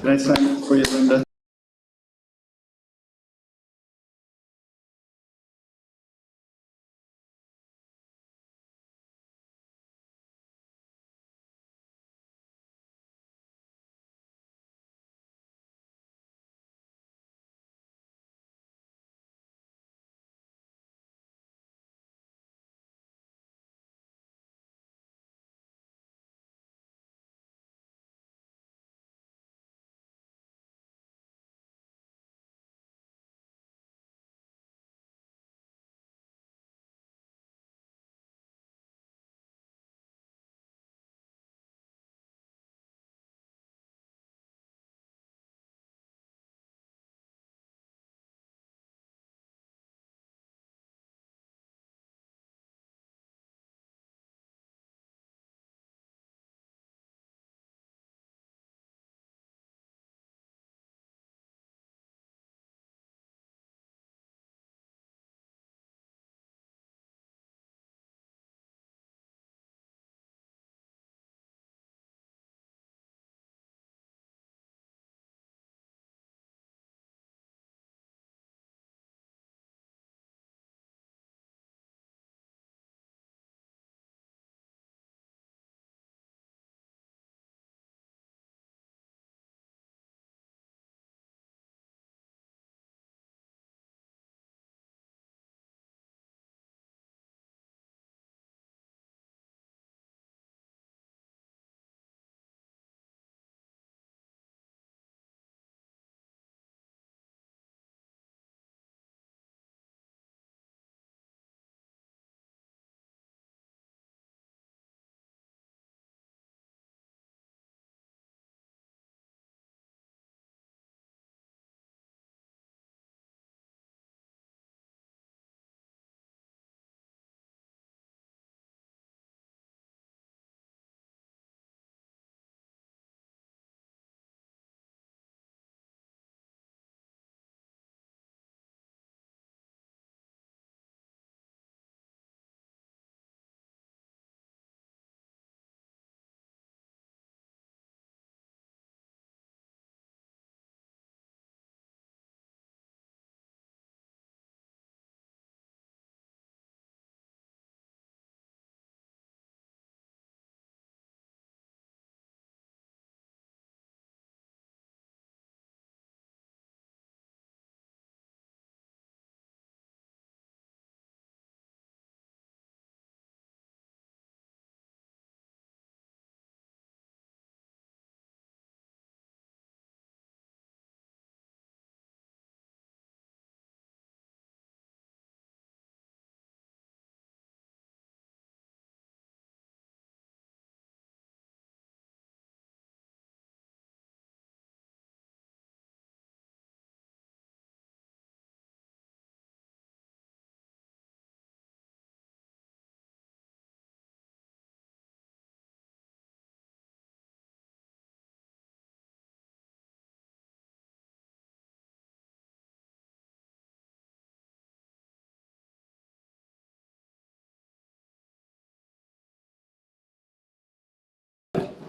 Can I sign this for you, Linda?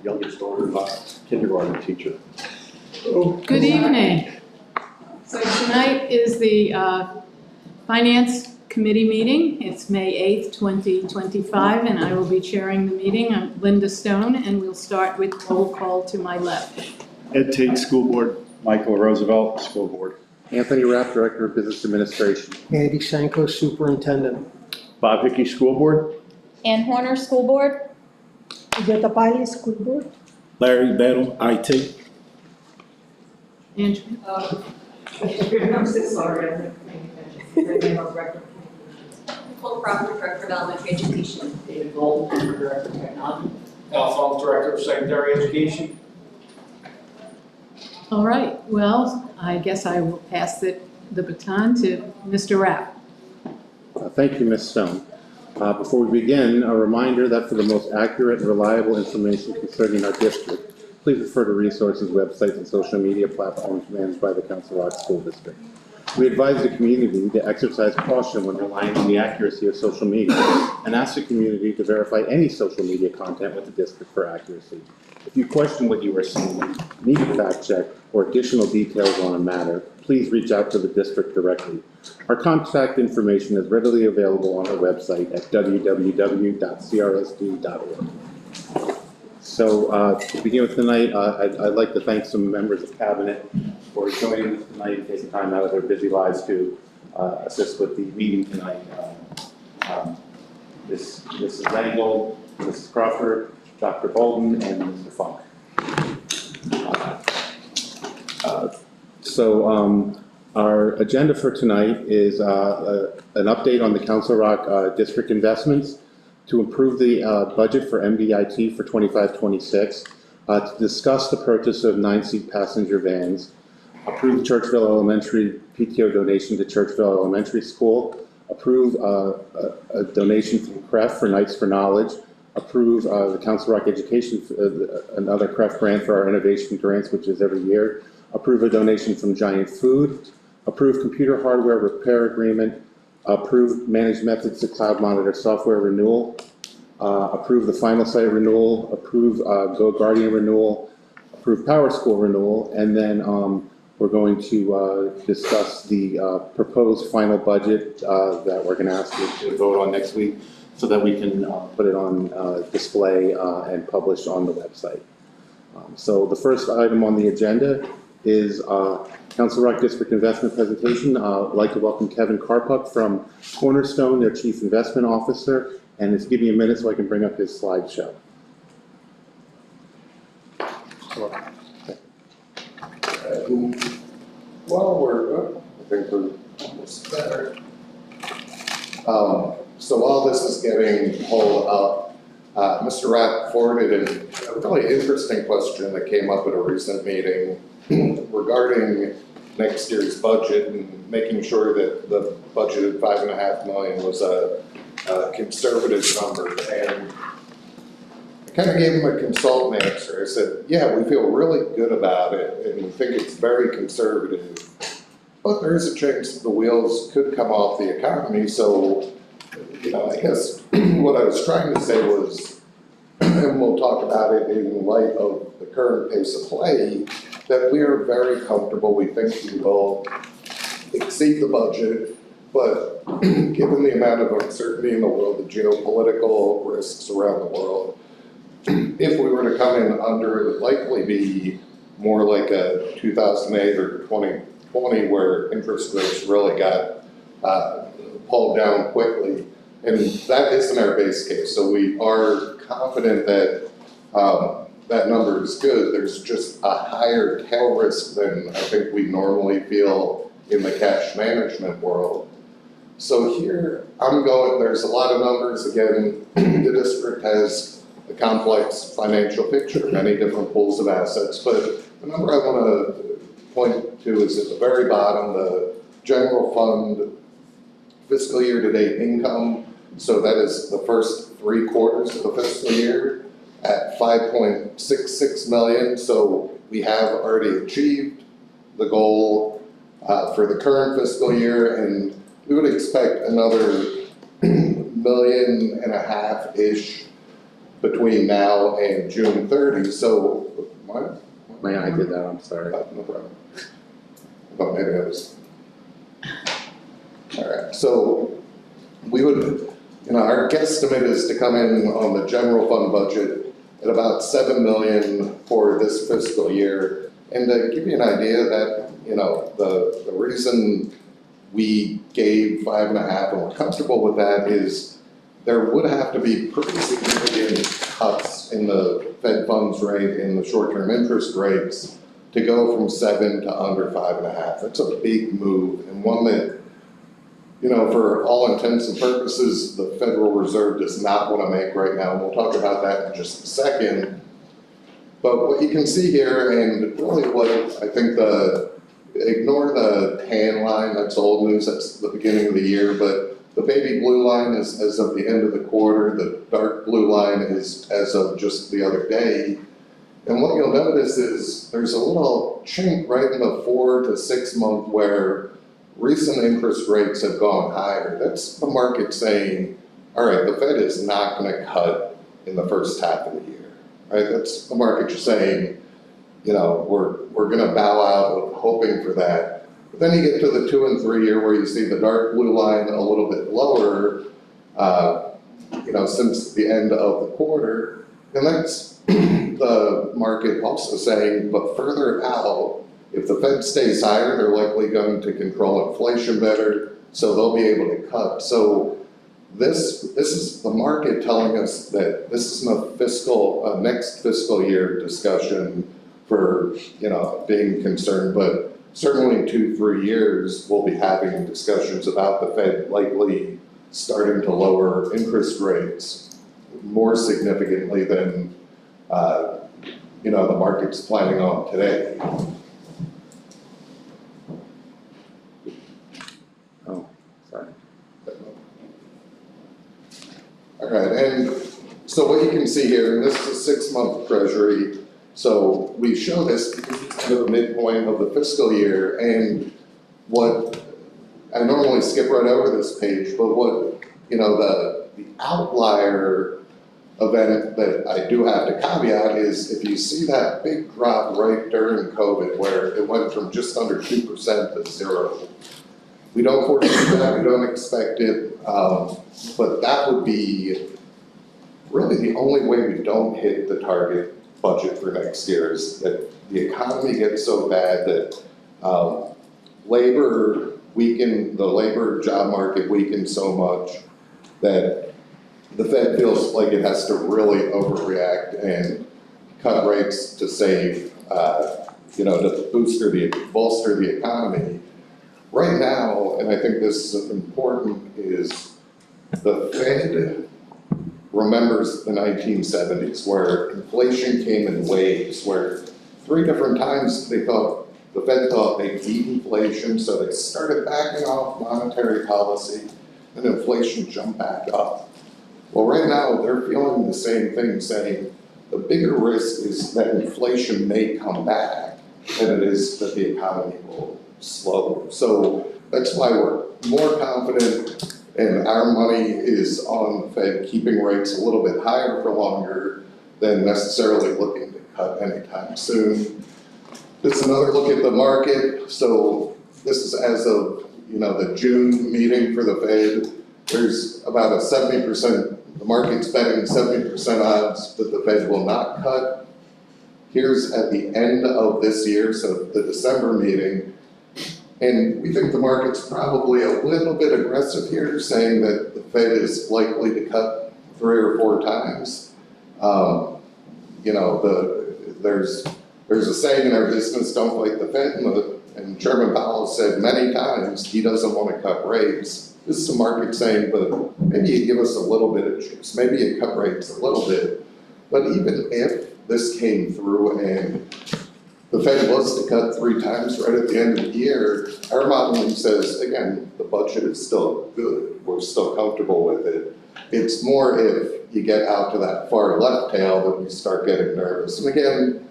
Youngest daughter, kindergarten teacher. Good evening. So tonight is the Finance Committee meeting. It's May 8th, 2025, and I will be chairing the meeting. I'm Linda Stone, and we'll start with roll call to my left. Ed Tate, School Board. Michael Roosevelt, School Board. Anthony Rapp, Director of Business Administration. Andy Sanko, Superintendent. Bob Hickey, School Board. Ann Horner, School Board. Jota Pali, School Board. Larry Battle, IT. Andrew? I'm so sorry, I'm not paying attention. Nicole Proctor, Director of Elementary Education. David Golden, Director of Technology. Al Fong, Director of Secondary Education. All right, well, I guess I will pass the baton to Mr. Rapp. Thank you, Ms. Stone. Before we begin, a reminder that for the most accurate and reliable information concerning our district, please refer to resources, websites, and social media platforms managed by the Council Rock School District. We advise the community to exercise caution when relying on the accuracy of social media and ask the community to verify any social media content with the district for accuracy. If you question what you are seeing, need a fact check, or additional details on a matter, please reach out to the district directly. Our contact information is readily available on our website at www.crsd.org. So to begin with tonight, I'd like to thank some members of Cabinet for joining us tonight and taking time out of their busy lives to assist with the meeting tonight. Mrs. Langold, Mrs. Crawford, Dr. Bolden, and Mr. Funk. Our agenda for tonight is an update on the Council Rock district investments, to improve the budget for MDIT for 25-26, to discuss the purchase of 9-seat passenger vans, approve Churchville Elementary PTO donation to Churchville Elementary School, approve a donation from CREF for Knights for Knowledge, approve the Council Rock Education, another CREF grant for our innovation grants, which is every year, approve a donation from Giant Food, approve computer hardware repair agreement, approve managed methods to cloud monitor software renewal, approve the final site renewal, approve Go Guardian renewal, approve Power School renewal, and then we're going to discuss the proposed final budget that we're going to ask you to vote on next week so that we can put it on display and publish on the website. So the first item on the agenda is Council Rock District Investment Presentation. I'd like to welcome Kevin Karpuk from Cornerstone, their Chief Investment Officer, and just give me a minute so I can bring up his slideshow. Well, I think we're almost there. So while this is getting pulled up, Mr. Rapp forwarded a really interesting question that came up at a recent meeting regarding next year's budget and making sure that the budgeted $5.5 million was a conservative number. And I kind of gave him a consultant answer. I said, yeah, we feel really good about it and we think it's very conservative, but there is a chance that the wheels could come off the economy. So, I guess what I was trying to say was, and we'll talk about it in light of the current pace of play, that we are very comfortable. We think we will exceed the budget, but given the amount of uncertainty in the world, the geopolitical risks around the world, if we were to come in under, it would likely be more like a 2008 or 2020 where interest rates really got pulled down quickly. And that isn't our base case. So we are confident that that number is good. There's just a higher tail risk than I think we normally feel in the cash management world. So here there's a lot of numbers. Again, the district has a complex financial picture, many different pools of assets, but the number I want to point to is at the very bottom, the general fund fiscal year to date income. So that is the first 3 quarters of the fiscal year at $5.66 million. So we have already achieved the goal for the current fiscal year, and we would expect another $1.5 million-ish between now and June 30. So, what? I did that, I'm sorry. No problem. But maybe I was. All right, so we would, our guesstimate is to come in on the general fund budget at about $7 million for this fiscal year. And to give you an idea that, the reason we gave 5.5 and we're comfortable with that is there would have to be pretty significant cuts in the Fed funds rate and the short-term interest rates to go from 7 to under 5.5. That's a big move, and one that, for all intents and purposes, the Federal Reserve does not want to make right now. And we'll talk about that in just a second. But what you can see here, and really what I think ignore the tan line, that's old news, that's the beginning of the year, but the baby blue line is as of the end of the quarter, the dark blue line is as of just the other day. And what you'll notice is there's a little chink right in the 4 to 6 month where recent interest rates have gone higher. That's the market saying, all right, the Fed is not going to cut in the first half of the year. right? That's the market just saying, you know, we're gonna bow out hoping for that. But then you get to the 2 and 3 year where you see the dark blue line a little bit lower, you know, since the end of the quarter. And that's the market also saying, but further out, if the Fed stays higher, they're likely going to control inflation better, so they'll be able to cut. So this is the market telling us that this isn't a fiscal, next fiscal year discussion for, you know, being concerned, but certainly in 2-3 years, we'll be having discussions about the Fed likely starting to lower interest rates more significantly than, you know, the market's planning on today. Oh, sorry. All right, and so what you can see here, and this is a 6-month treasury, so we show this to the midpoint of the fiscal year, and what, I normally skip right over this page, but what, you know, the outlier event that I do have to caveat is if you see that big drop right during COVID where it went from just under 2% to 0. We don't foresee that, we don't expect it, but that would be really the only way we don't hit the target budget for next year is that the economy gets so bad that labor weakened, the labor job market weakened so much that the Fed feels like it has to really overreact and cut rates to save, you know, to bolster the economy. Right now, and I think this is important, is the Fed remembers the 1970s where inflation came in waves, where 3 different times the Fed thought they beat inflation, so they started backing off monetary policy and inflation jumped back up. Well, right now, they're feeling the same thing, saying the bigger risk is that inflation may come back than it is that the economy will slow. So that's why we're more confident and our money is on the Fed keeping rates a little bit higher for longer than necessarily looking to cut anytime soon. This is another look at the market. So this is as of, you know, the June meeting for the Fed. There's about a 70%, the market's betting 70% odds that the Fed will not cut. Here's at the end of this year, so the December meeting, and we think the market's probably a little bit aggressive here, saying that the Fed is likely to cut 3 or 4 times. You know, there's a saying in our business, don't fight the Fed, and Chairman Powell said many times he doesn't want to cut rates. This is the market saying, but maybe you give us a little bit of juice, maybe you cut rates a little bit. But even if this came through and the Fed was to cut 3 times right at the end of the year, our modeling says, again, the budget is still good, we're still comfortable with it. It's more if you get out to that far left tail that we start getting nervous. And again,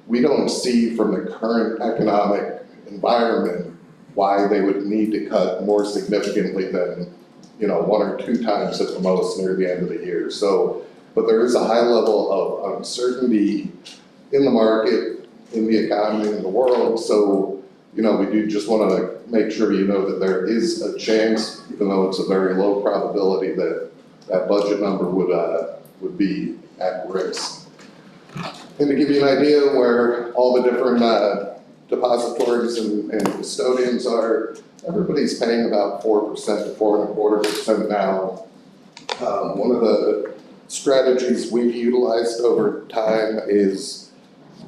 we don't see from the current economic environment why they would need to cut more significantly than, you know, 1 or 2 times at the most near the end of the year. So, but there is a high level of uncertainty in the market, in the economy, in the world. So, you know, we do just want to make sure you know that there is a chance, even though it's a very low probability, that that budget number would be at risk. And to give you an idea where all the different depositories and custodians are, everybody's paying about 4% to 4.25% now. One of the strategies we've utilized over time is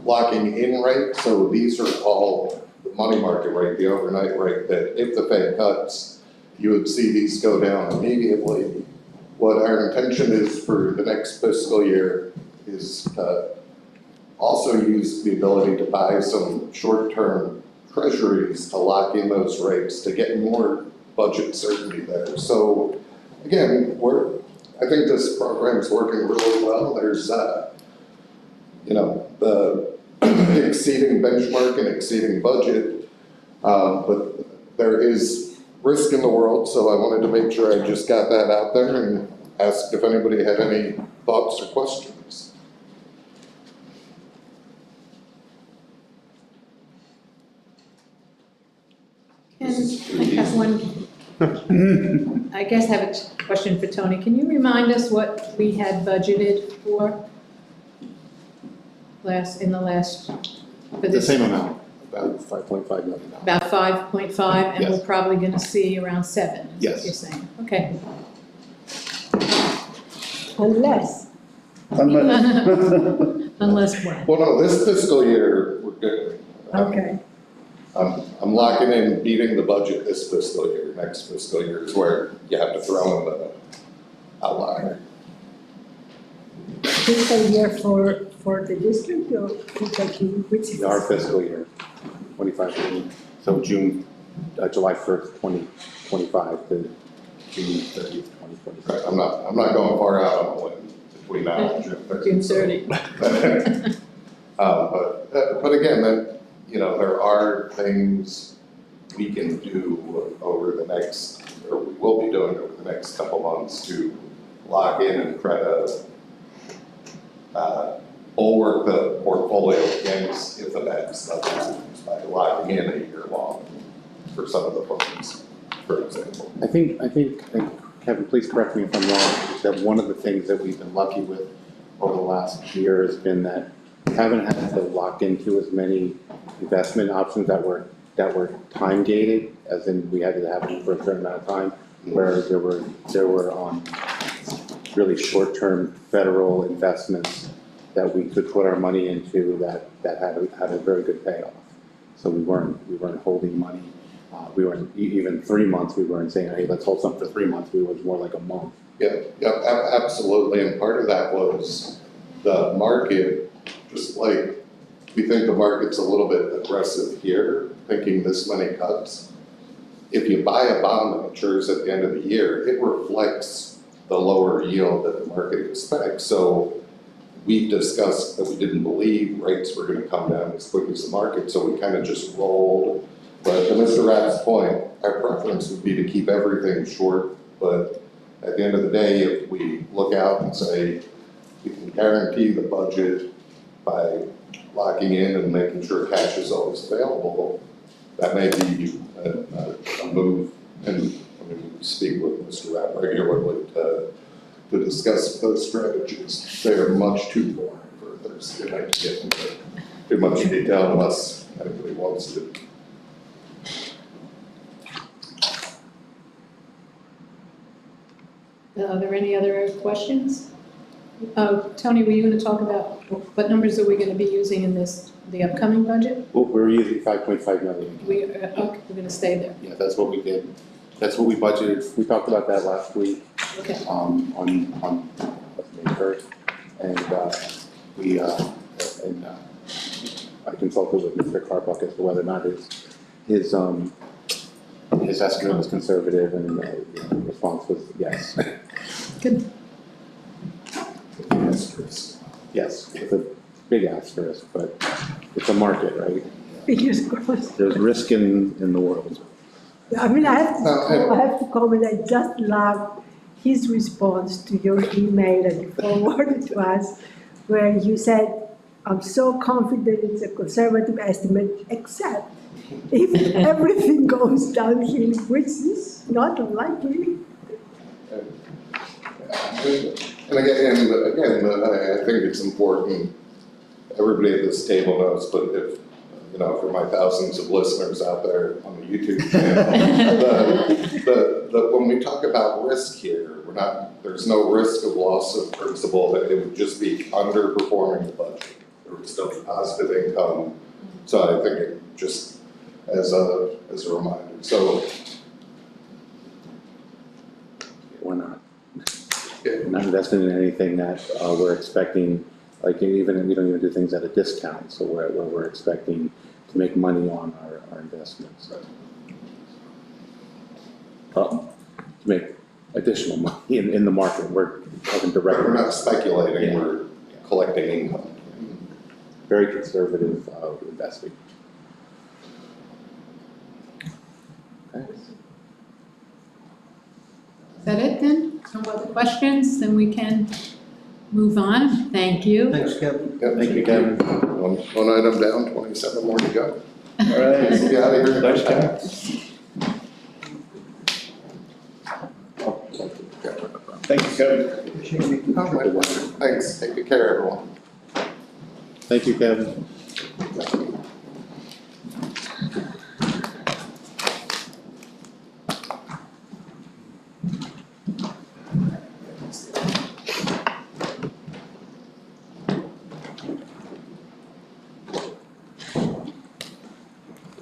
locking in rate. So these are all the money market rate, the overnight rate, that if the Fed cuts, you would see these go down immediately. What our intention is for the next fiscal year is also use the ability to buy some short-term treasuries to lock in those rates to get more budget certainty there. So again, I think this program is working really well. There's, you know, the exceeding benchmark and exceeding budget, but there is risk in the world, so I wanted to make sure I just got that out there and asked if anybody had any thoughts or questions. I guess I have a question for Tony. Can you remind us what we had budgeted for in the last, for The this? same amount, about $5.5 million. About 5.5, and we're Yes. probably gonna see around 7, is what Yes. you're saying? Okay. Unless, Unless when? Well, no, this fiscal year, we're good. okay. I'm locking in beating the budget this fiscal year. Next fiscal year is where you have to throw in the outlier. Fiscal year for the district or Kentucky, which is? Our fiscal year, 25, so July 1st, 2025 to June 30th, 2025. Right, I'm not going far out on a limb between now and June 30th. June 30. But again, that, you know, there are things we can do over the next, or we will be doing over the next couple months to lock in and try to bulwark the portfolio against if the bad stuff happens by locking in a year long for some of the funds, for example. I think, and Kevin, please correct me if I'm wrong, is that one of the things that we've been lucky with over the last year has been that we haven't had to lock into as many investment options that were time gated, as in we had to have them for a certain amount of time, where there were really short-term federal investments that we could put our money into that had a very good payoff. So we weren't holding money. We weren't even 3 months. We weren't saying, hey, let's hold something for 3 months. We was more like a month. Yeah, absolutely, and part of that was the market, just like we think the market's a little bit aggressive here, thinking this many cuts. If you buy a bond that matures at the end of the year, it reflects the lower yield that the market expects. So we discussed that we didn't believe rates were gonna come down as quick as the market, so we kind of just rolled. But to Mr. Rapp's point, our preference would be to keep everything short, but at the end of the day, if we look out and say, we can guarantee the budget by locking in and making sure cash is always available, that may be a move. And I mean, we speak with Mr. Rapp regularly to discuss those strategies. They are much too boring for Thursday night to get into too much detail unless anybody wants to. Are there any other questions? Tony, were you going to talk about what numbers are we going to be using in the upcoming budget? Well, we're using $5.5 million. Okay, we're going to stay there. Yeah, that's what we did. That's what we budgeted. We talked about that last week. Okay. On May 1st, and I consulted with Mr. Carbuck as to whether or not his estimate was conservative, and the response was yes. Good. Yes, it's a big asterisk, but it's a market, right? Fingers crossed. There's risk in the world. I mean, I have to comment, I just love his response to your email that you forwarded to us, where you said, I'm so confident it's a conservative estimate, except if everything goes downhill, which is not unlikely. And again, I think it's important, everybody at this table knows, but if, you know, for my thousands of listeners out there on the YouTube channel, when we talk about risk here, there's no risk of loss of principal, that it would just be underperforming the budget. There would still be positive income. So I think it just as a reminder. So We're not. yeah. We're not investing in anything that we're expecting, like even, we don't even do things at a discount, so where we're expecting to make money on our investments. To make additional money in the market, we're talking directly. We're not speculating, we're collecting income. Very conservative investing. Okay. Is that it then? No other questions? Then we can move on. Thank you. Thanks, Kevin. Yep. Thank you, Kevin. One item down, 27 more to go. All right. Get out of here. Nice job. Thank you, Kevin. Oh, my pleasure. Thanks, take good care, everyone. Thank you, Kevin.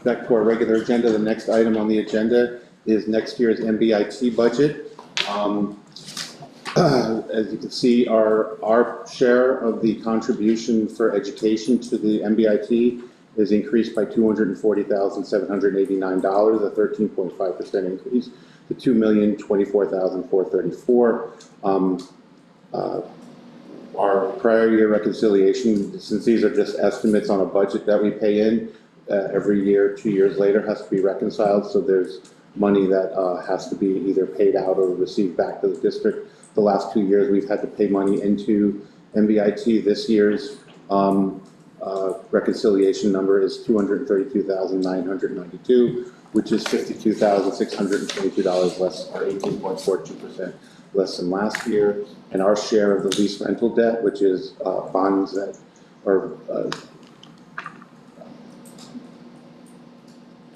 Back to our regular agenda, the next item on the agenda is next year's MBIT budget. As you can see, our share of the contribution for education to the MBIT is increased by $240,789, a 13.5% increase to $2,024,434. Our prior year reconciliation, since these are just estimates on a budget that we pay in, every year, 2 years later, has to be reconciled. So there's money that has to be either paid out or received back to the district. The last 2 years, we've had to pay money into MBIT. This year's reconciliation number is $232,992, which is $52,622 less, or 18.42% less than last year. And our share of the lease rental debt, which is bonds that are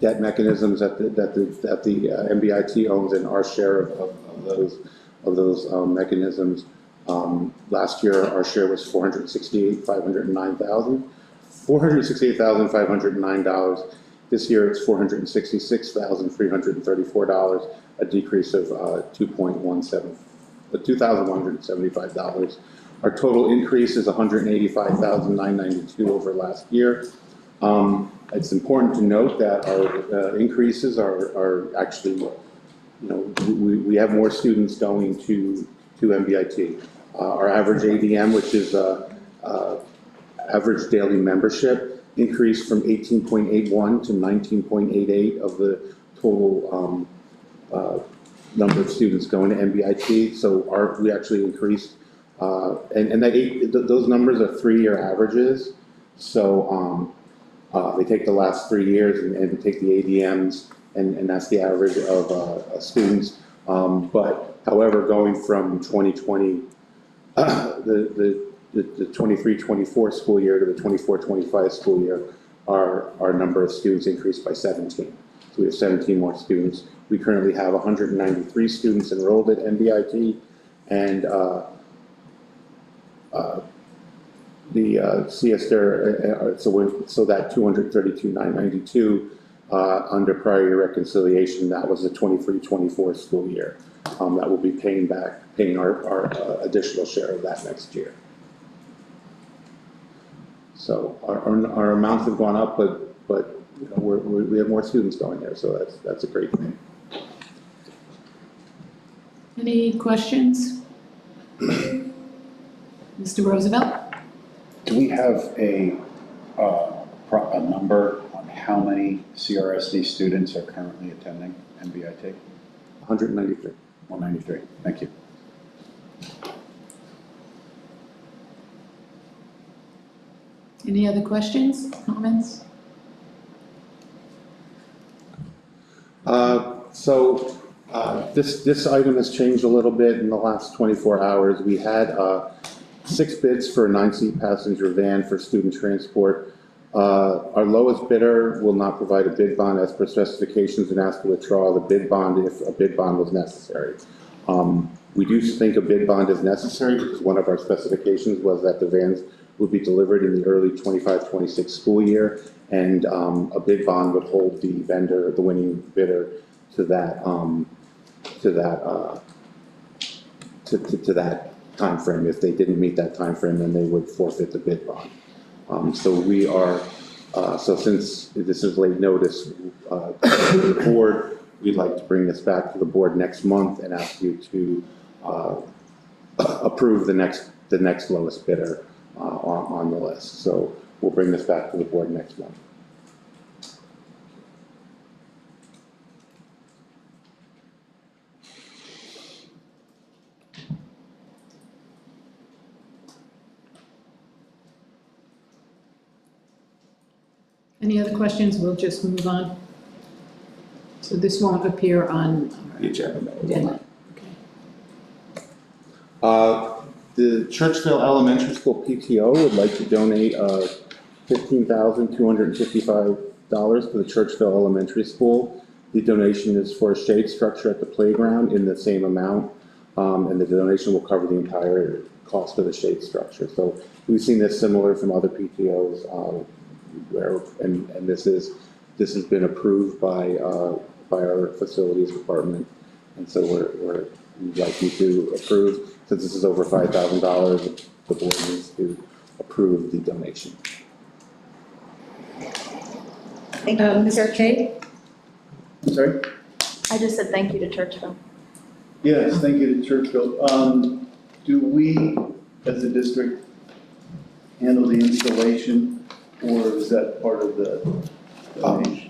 debt mechanisms that the MBIT owns, and our share of those mechanisms. Last year, our share was $468,509. This year, it's $466,334, a decrease of $2,175. Our total increase is $185,992 over last year. It's important to note that our increases are actually, we have more students going to MBIT. Our average ADM, which is average daily membership, increased from 18.81 to 19.88 of the total number of students going to MBIT. So we actually increased, and those numbers are 3-year averages. So they take the last 3 years and take the ADMs, and that's the average of students. But however, going from 2020, the 23-24 school year to the 24-25 school year, our number of students increased by 17. So we have 17 more students. We currently have 193 students enrolled at MBIT, and the CSDR, so that 232,992 under prior year reconciliation, that was the 23-24 school year. That will be paying our additional share of that next year. So our amounts have gone up, but we have more students going there, so that's a great thing. Any questions? Mr. Roosevelt? Do we have a number on how many CRSD students are currently attending MBIT? 193. 193, thank you. Any other questions, comments? This item has changed a little bit in the last 24 hours. We had 6 bids for a 9-seat passenger van for student transport. Our lowest bidder will not provide a bid bond as per specifications and ask to withdraw the bid bond if a bid bond was necessary. We do think a bid bond is necessary because one of our specifications was that the vans would be delivered in the early 25-26 school year, and a bid bond would hold the vendor, the winning bidder, to that time frame. If they didn't meet that time frame, then they would forfeit the bid bond. So we are, so since this is late notice, the board, we'd like to bring this back to the board next month and ask you to approve the next lowest bidder on the list. So we'll bring this back to the board next month. Any other questions? We'll just move on. So this won't appear on The agenda. agenda. Okay. The Churchville Elementary School PTO would like to donate $15,255 to the Churchville Elementary School. The donation is for a shade structure at the playground in the same amount, and the donation will cover the entire cost of the shade structure. So we've seen this similar from other PTOs, and this has been approved by our facilities department, and so we'd like you to approve. Since this is over $5,000, the board needs to approve the donation. Thank you. Mr. Kate? I'm sorry? I just said thank you to Churchville. Yes, thank you to Churchville. Do we, as a district, handle the installation, or is that part of the donation?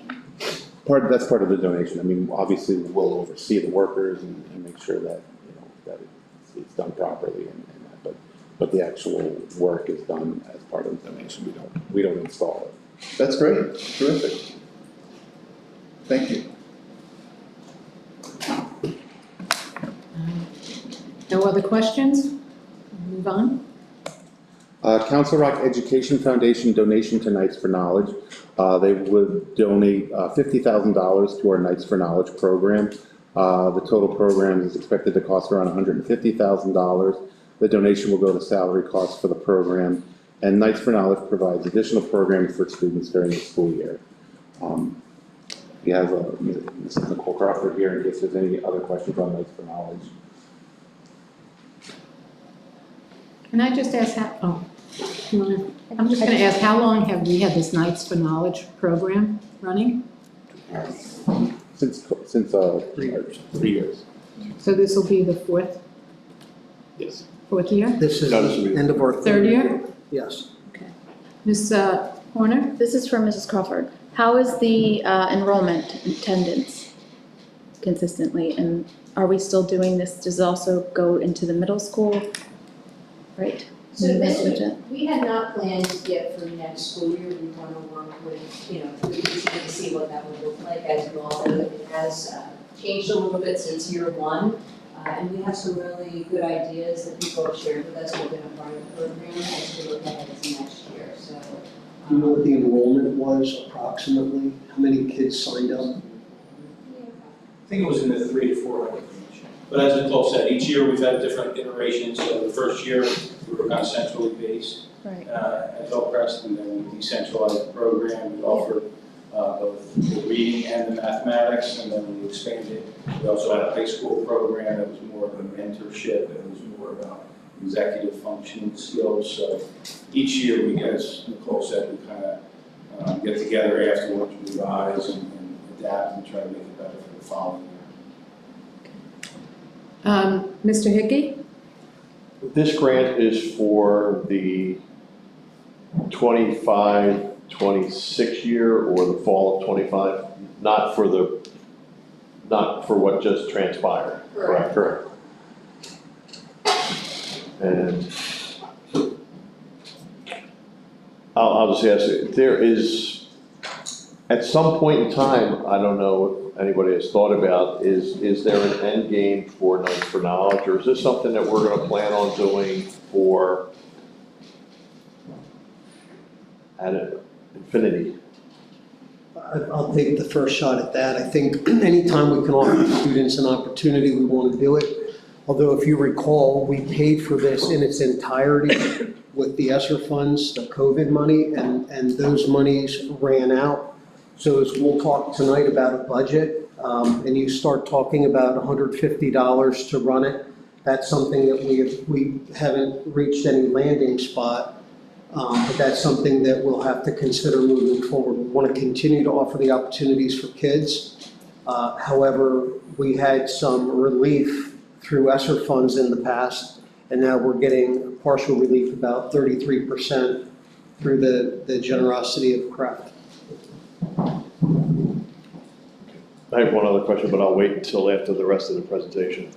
That's part of the donation. I mean, obviously, we'll oversee the workers and make sure that, that it's done properly and that, but the actual work is done as part of the donation. We don't install it. That's great, terrific. Thank you. No other questions? Move on. Council Rock Education Foundation donation to Knights for Knowledge. They would donate $50,000 to our Knights for Knowledge program. The total program is expected to cost around $150,000. The donation will go to salary costs for the program, and Knights for Knowledge provides additional programming for students during the school year. We have Mrs. Nicole Crawford here in case there's any other questions on Knights for Knowledge. Can I just ask I'm just going to ask, how long have we had this Knights for Knowledge program running? Since 3 years. So this will be the fourth Yes. year? This is No, this will be the end of our Third year? Yes. Ms. Horner? This is from Mrs. Crawford. How is the enrollment attendance consistently? And are we still doing this? Does it also go into the middle school? Right? So we had not planned yet for next school year. We want to work with, to see what that would look like. As you all know, it has changed a little bit since year one. And we have some really good ideas that people have shared with us within a part of the program as we look ahead to next year. So, Do you know what the enrollment was approximately? How many kids signed up? I think it was in the 300 to 400 range. But as Nicole said, each year we've had different iterations. So the first year we were kind of centrally based Right. at Hillcrest, and then we decentralized the program. We offered both the reading and the mathematics, and then we expanded. We also had a high school program that was more of a mentorship, and it was more about executive functioning skills. So each year we, as Nicole said, we kind of get together afterwards, revise and adapt and try to make it better for the following year. Mr. Hickey? This grant is for the 25-26 year or the fall of 25, not for what just transpired. Correct. Correct. And I'll just ask you, there is, at some point in time, I don't know if anybody has thought about, is there an end game for Knights for Knowledge, or is this something that we're gonna plan on doing for at infinity? I'll take the first shot at that. I think anytime we can offer students an opportunity, we want to do it. Although if you recall, we paid for this in its entirety with the ESSER funds, the COVID money, and those monies ran out. So as we'll talk tonight about a budget, and you start talking about $150 to run it, that's something that we haven't reached any landing spot. But that's something that we'll have to consider moving forward. We want to continue to offer the opportunities for kids. However, we had some relief through ESSER funds in the past, and now we're getting partial relief, about 33% through the generosity of CREF. I have one other question, but I'll wait until after the rest of the presentation.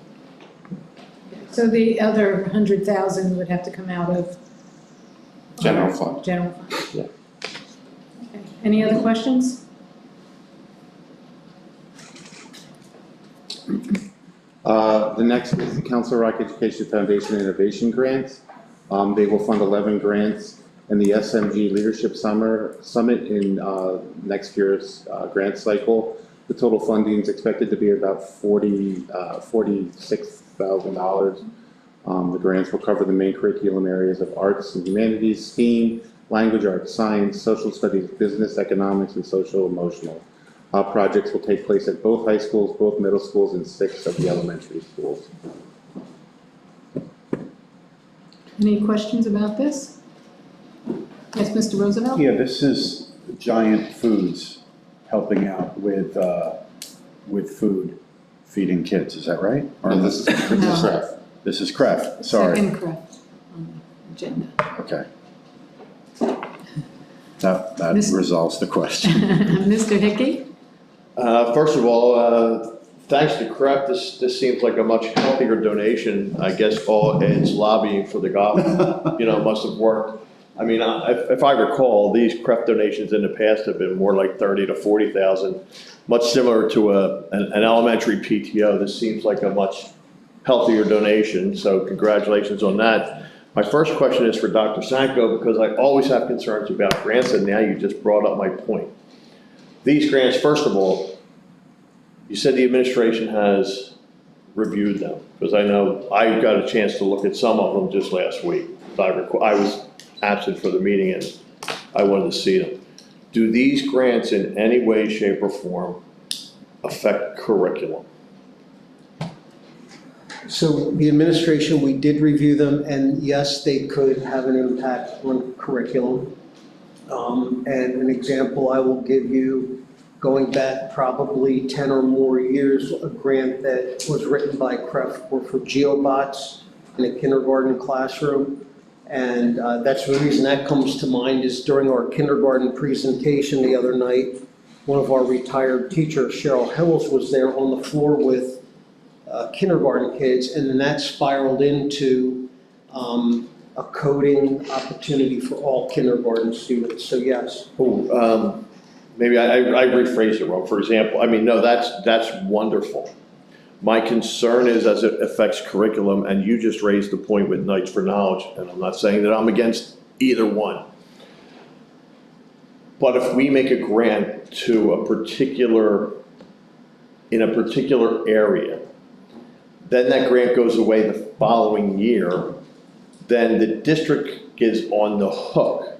So the other 100,000 would have to come out of? General fund. General fund. Yeah. Okay. Any other questions? The next is the Council Rock Education Foundation Innovation Grants. They will fund 11 grants in the SMG Leadership Summit in next year's grant cycle. The total funding is expected to be about $46,000. The grants will cover the main curriculum areas of arts and humanities, STEAM, language arts, science, social studies, business, economics, and social emotional. Projects will take place at both high schools, both middle schools, and 6 of the elementary schools. Any questions about this? Yes, Mr. Roosevelt? Yeah, this is Giant Foods helping out with food, feeding kids, is that right? Or No, this is Kraft. This is Kraft, sorry. Second correct on the agenda. Okay. That Miss- resolves the question. Mr. Hickey? First of all, thanks to Kraft, this seems like a much healthier donation. I guess all Ed's lobbying for the golf, must have worked. I mean, if I recall, these Kraft donations in the past have been more like 30 to 40,000, much similar to an elementary PTO. This seems like a much healthier donation, so congratulations on that. My first question is for Dr. Sanko, because I always have concerns about grants, and now you just brought up my point. These grants, first of all, you said the administration has reviewed them, because I know I got a chance to look at some of them just last week. I was absent for the meeting and I wanted to see them. Do these grants in any way, shape, or form affect curriculum? So the administration, we did review them, and yes, they could have an impact on curriculum. And an example I will give you, going back probably 10 or more years, a grant that was written by Kraft for GeoBots in a kindergarten classroom. And that's the reason that comes to mind is during our kindergarten presentation the other night, one of our retired teachers, Cheryl Hills, was there on the floor with kindergarten kids, and then that spiraled into a coding opportunity for all kindergarten students, so yes. Maybe I rephrased it wrong. For example, I mean, no, that's wonderful. My concern is as it affects curriculum, and you just raised the point with Knights for Knowledge, and I'm not saying that I'm against either one. But if we make a grant to in a particular area, then that grant goes away the following year, then the district is on the hook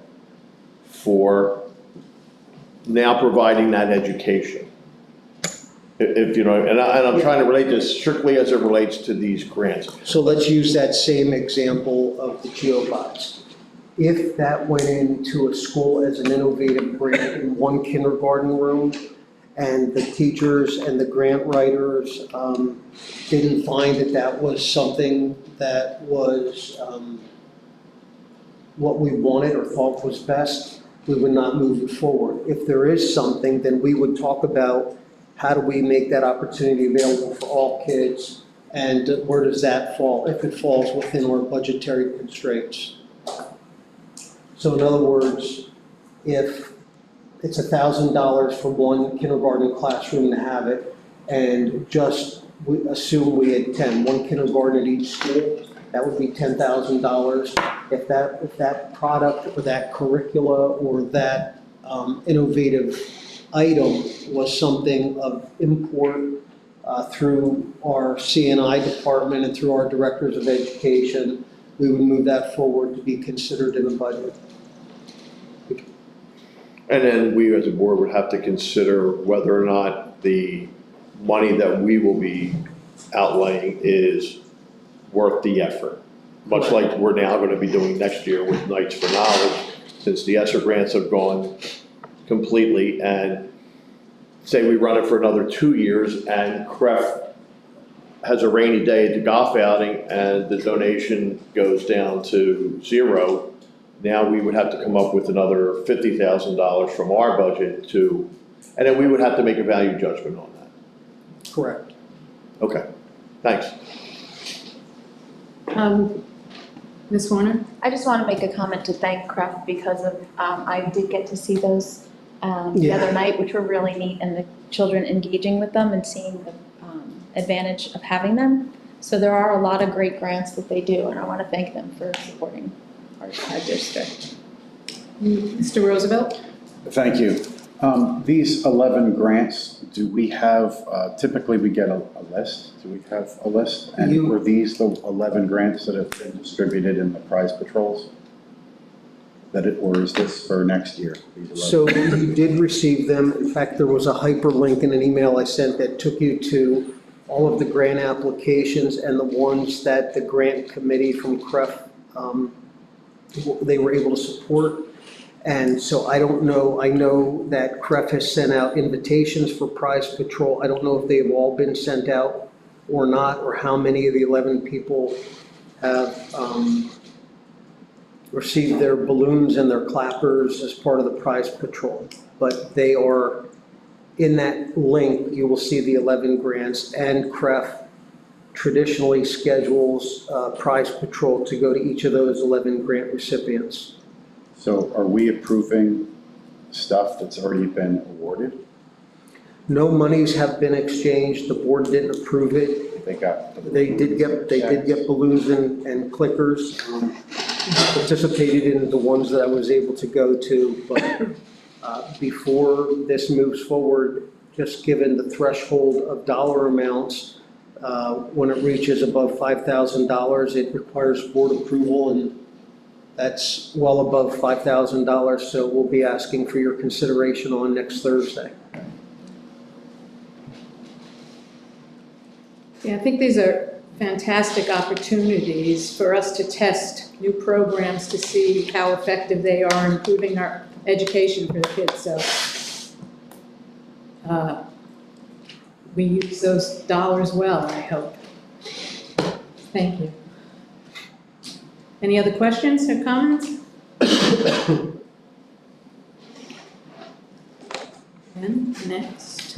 for now providing that education. If you know, and I'm trying to relate this strictly as it relates to these grants. So let's use that same example of the GeoBots. If that went into a school as an innovative grant in one kindergarten room, and the teachers and the grant writers didn't find that that was something that was what we wanted or thought was best, we would not move it forward. If there is something, then we would talk about how do we make that opportunity available for all kids, and where does that fall, if it falls within our budgetary constraints. So in other words, if it's $1,000 for one kindergarten classroom to have it, and just we assume we had 10, one kindergarten at each school, that would be $10,000. If that product or that curricula or that innovative item was something of import through our CNI department and through our directors of education, we would move that forward to be considered in the budget. And then we as a board would have to consider whether or not the money that we will be outlaying is worth the effort. Much like we're now going to be doing next year with Knights for Knowledge, since the ESSER grants have gone completely, and say we run it for another 2 years and CREF has a rainy day at the golf outing and the donation goes down to zero, now we would have to come up with another $50,000 from our budget and then we would have to make a value judgment on that. Correct. Okay, thanks. Ms. Warner? I just want to make a comment to thank Kraft because of, I did get to see those the Yeah. other night, which were really neat, and the children engaging with them and seeing the advantage of having them. So there are a lot of great grants that they do, and I want to thank them for supporting our district. Mr. Roosevelt? Thank you. These 11 grants, do we have, typically we get a list? Do we have a list? And were these the 11 grants that have been distributed in the prize patrols? Or is this for next year? These 11? So you did receive them. In fact, there was a hyperlink in an email I sent that took you to all of the grant applications and the ones that the grant committee from CREF, they were able to support. And so I don't know, I know that CREF has sent out invitations for prize patrol. I don't know if they've all been sent out or not, or how many of the 11 people have received their balloons and their clappers as part of the prize patrol. But they are, in that link, you will see the 11 grants, and CREF traditionally schedules prize patrol to go to each of those 11 grant recipients. So are we approving stuff that's already been awarded? No monies have been exchanged. The board didn't approve it. They did get balloons and clickers. Participated in the ones that I was able to go to, but before this moves forward, just given the threshold of dollar amounts, when it reaches above $5,000, it requires board approval, and that's well above $5,000, so we'll be asking for your consideration on next Thursday. Yeah, I think these are fantastic opportunities for us to test new programs to see how effective they are improving our education for the kids. So we use those dollars well, I hope. Thank you. Any other questions or comments? And next.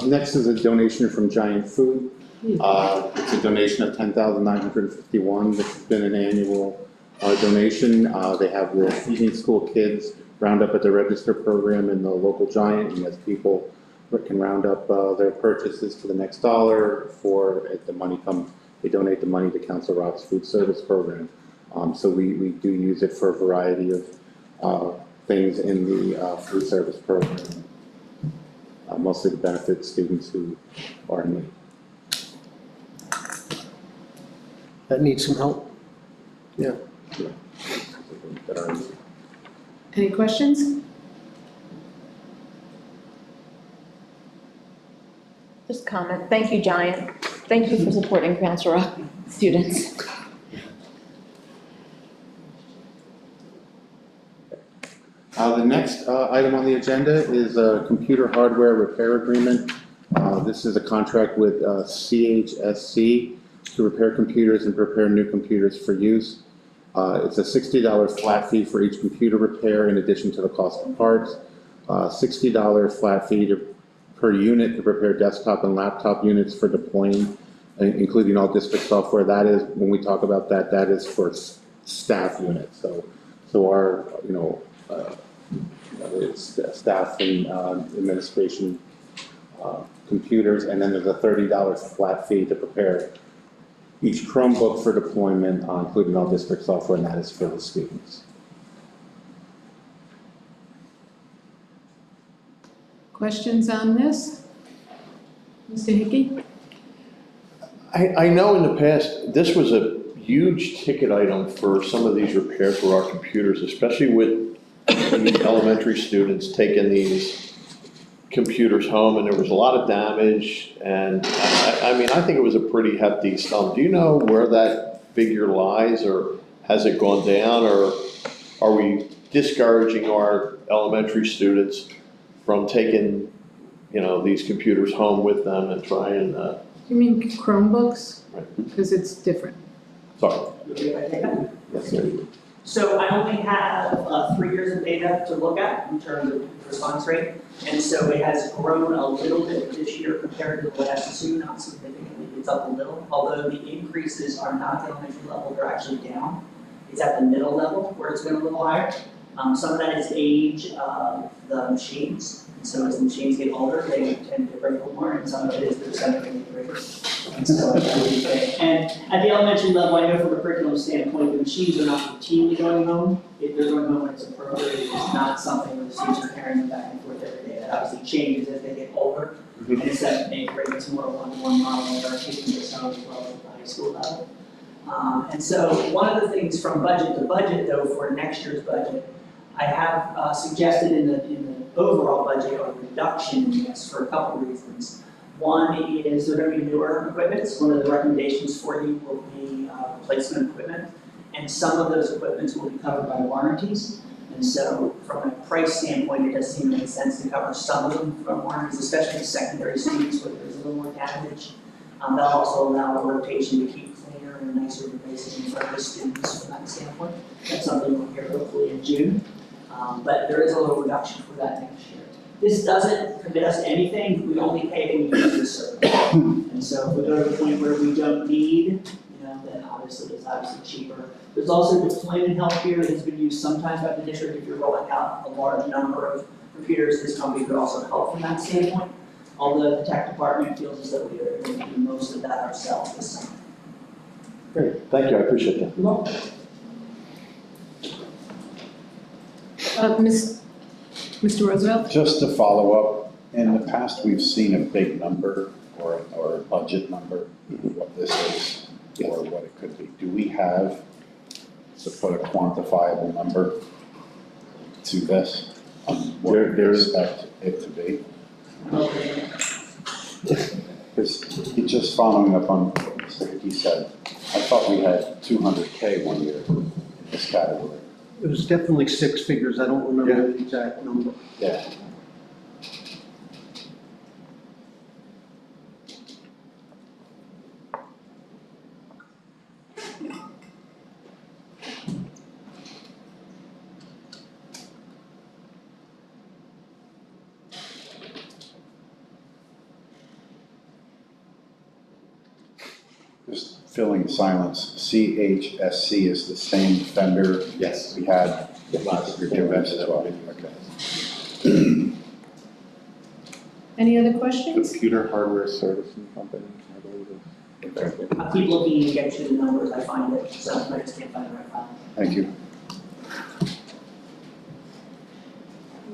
Next is a donation from Giant Food. It's a donation of $10,951. This has been an annual donation. They have the Feeding School Kids round up at the register program in the local Giant, and as people can round up their purchases to the next dollar, they donate the money to Council Rock's food service program. So we do use it for a variety of things in the food service program, mostly to benefit students who are in need. That needs some help? Yeah. Any questions? Just comment. Thank you, Giant. Thank you for supporting Council Rock students. The next item on the agenda is a computer hardware repair agreement. This is a contract with CHSC to repair computers and prepare new computers for use. It's a $60 flat fee for each computer repair in addition to the cost of parts. $60 flat fee per unit to prepare desktop and laptop units for deploying, including all district software. That is, when we talk about that, that is for staff units. So our, it's staff and administration computers, and then there's a $30 flat fee to prepare each Chromebook for deployment, including all district software, and that is for the students. Questions on this? Mr. Hickey? I know in the past, this was a huge ticket item for some of these repairs for our computers, especially with the elementary students taking these computers home, and there was a lot of damage, and I think it was a pretty hefty sum. Do you know where that figure lies, or has it gone down, or are we discouraging our elementary students from taking, these computers home with them and trying? You mean Chromebooks? Right. Because it's different. Sorry. Yes, sir. So I only have 3 years of data to look at in terms of response rate. And so it has grown a little bit this year compared to the last two, not significantly, it's up a little. Although the increases are not the elementary level, they're actually down. It's at the middle level where it's been a little higher. Some of that is age of the machines. And so as the machines get older, they tend to break a little more, and some of it is the sending breakers. And so that would be great. And at the elementary level, I know from a curriculum standpoint, the machines are not routinely going home. If they're going home when it's appropriate, it's not something where the students are carrying them back and forth every day. That obviously changes as they get older. And it's that eighth grade, it's more of a one-to-one model, and they're taking this home as well at the high school level. And so one of the things from budget to budget, though, for next year's budget, I have suggested in the overall budget a reduction in this for a couple of reasons. One is there are going to be newer equipment. One of the recommendations for you will be replacement equipment, and some of those equipments will be covered by warranties. And so from a price standpoint, it does seem to make sense to cover some of them from warranties, especially secondary students where there's a little more damage. That'll also allow a rotation to keep cleaner and nicer devices in front of the students from that standpoint. That's something we'll hear hopefully in June. But there is a little reduction for that next year. This doesn't commit us to anything. We only pay when we use the service. And so if we go to the point where we don't need, then obviously it's obviously cheaper. There's also deployment help here that has been used sometimes by the district. If you're rolling out a large number of computers, this company could also help from that standpoint. Although the tech department feels as though we are going to do most of that ourselves this summer. Great, thank you, I appreciate that. You're welcome. Mr. Roosevelt? Just to follow up, in the past, we've seen a big number or a budget number, what this is or what it could be. Do we have to put a quantifiable number to this on what we expect it to be? Because just following up on what Mr. Hickey said, I thought we had 200K one year in this category. It was definitely six figures, I don't remember the exact number. Yeah. Just filling silence, CHSC is the same vendor? Yes. We had last year convention as well. Okay. Any other questions? Computer Hardware Servicing Company, I believe it is. I'll keep looking to get you the numbers, I find it, so I just can't find the right file. Thank you.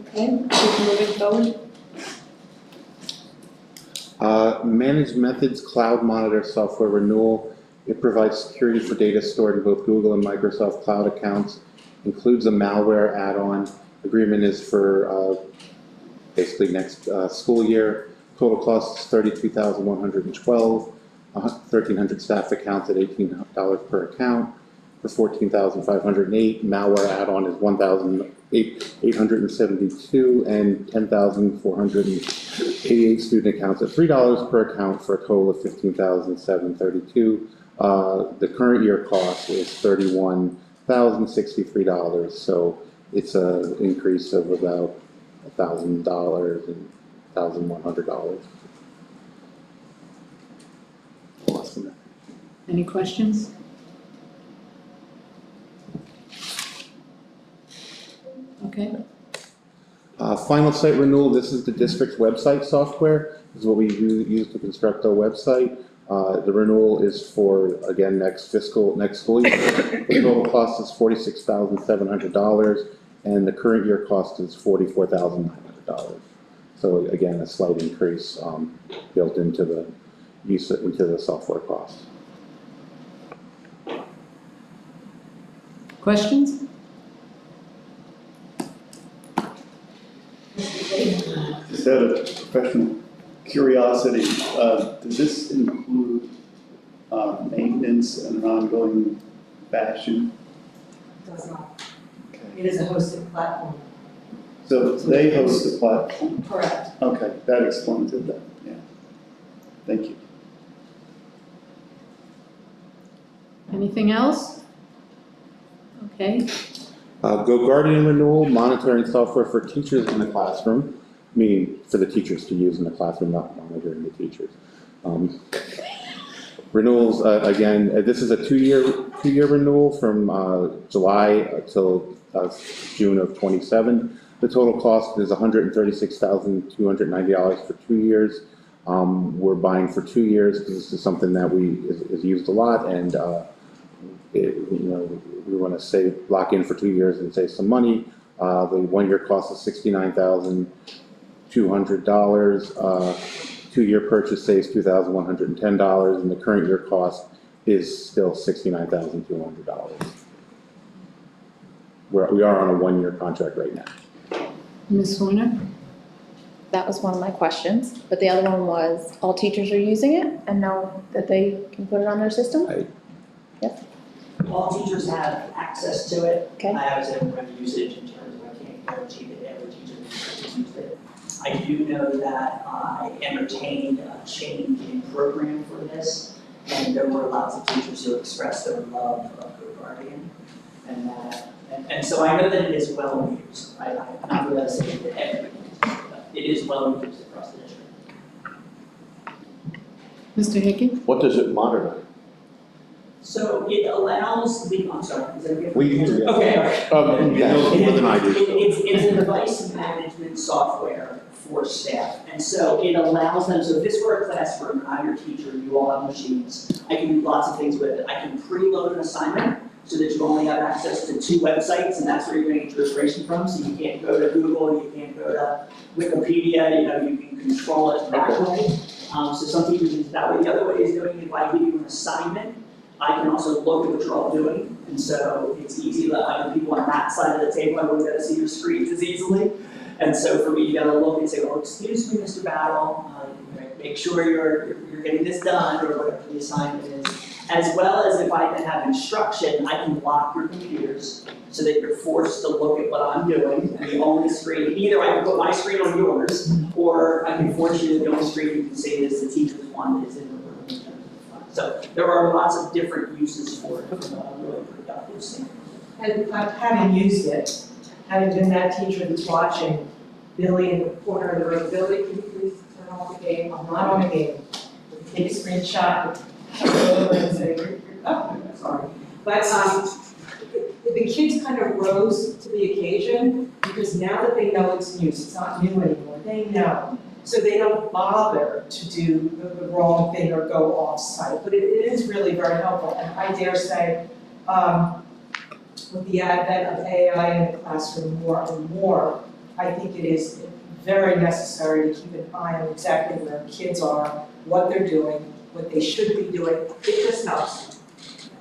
Okay, keep moving forward. Managed Methods Cloud Monitor Software Renewal. It provides security for data stored in both Google and Microsoft Cloud accounts. Includes a malware add-on. Agreement is for basically next school year. Total cost is $32,112. 1,300 staff accounts at $18 per account for $14,508. Malware add-on is $1,872 and 10,488 student accounts at $3 per account for a total of $15,732. The current year cost is $31,063, so it's an increase of about $1,000 and $1,100. Any questions? Okay, Final site renewal, this is the district's website software. This is what we use to construct our website. The renewal is for, again, next school year. The total cost is $46,700, and the current year cost is $44,900. So again, a slight increase built into the software cost. questions? Just out of professional curiosity, does this include maintenance in an ongoing fashion? Does not. It is a hosted platform. So they host the platform? Correct. Okay, that explains it then, yeah. Thank you. Anything else? Okay, GoGuardian renewal, monitoring software for teachers in the classroom, meaning for the teachers to use in the classroom, not monitoring the teachers. Renewals, again, this is a two-year renewal from July till June of '27. The total cost is $136,290 for 2 years. We're buying for 2 years because this is something that is used a lot, and we want to lock in for 2 years and save some money. The 1 year cost is $69,200. 2 year purchase saves $2,110, and the current year cost is still $69,200. We are on a 1 year contract right now. Ms. Horner? That was one of my questions, but the other one was, all teachers are using it and know that they can put it on their system? All teachers have access to it. Okay. I obviously don't have usage in terms of I can't guarantee that every teacher can use it. I do know that I entertained a change in program for this, and there were lots of teachers who expressed their love of GoGuardian, and so I know that it is well used. I'm not going to say that everybody uses it, but it is well used across the district. Mr. Hickey? What does it monitor? So it allows I'm sorry, is that okay? We can do that. Okay. Yeah. More than I do. It's a device management software for staff, and so it allows them, so if this were a classroom, and I'm your teacher, you all have machines, I can do lots of things with it. I can preload an assignment so that you only have access to 2 websites, and that's where you're going to get your information from, so you can't go to Google, you can't go to Wikipedia, you can control it that way. So some teachers use it that way. The other way is doing it if I give you an assignment, I can also look at what you're all doing, and so it's easy that other people on that side of the table, I wouldn't be able to see your screens as easily. And so for me to be able to look and say, oh, excuse me, Mr. Battle, make sure you're getting this done, or whatever the assignment is. As well as if I then have instruction, I can lock your computers so that you're forced to look at what I'm doing, and the only screen, either I can put my screen on yours, or I can force you that the only screen you can see is the teacher's one that is in the room. So there are lots of different uses for it from a really productive standpoint. And having used it, having been that teacher that's watching Billy in the corner of the room, Billy, can you please turn off the game? I'm not on the game. Take a screenshot, go over and say, oh, sorry. But the kids kind of rose to the occasion because now that they know it's news, it's not new anymore, they know. So they don't bother to do the wrong thing or go off-site, but it is really very helpful. And I dare say, with the advent of AI in the classroom more and more, I think it is very necessary to keep an eye on exactly where kids are, what they're doing, what they should be doing. It just helps.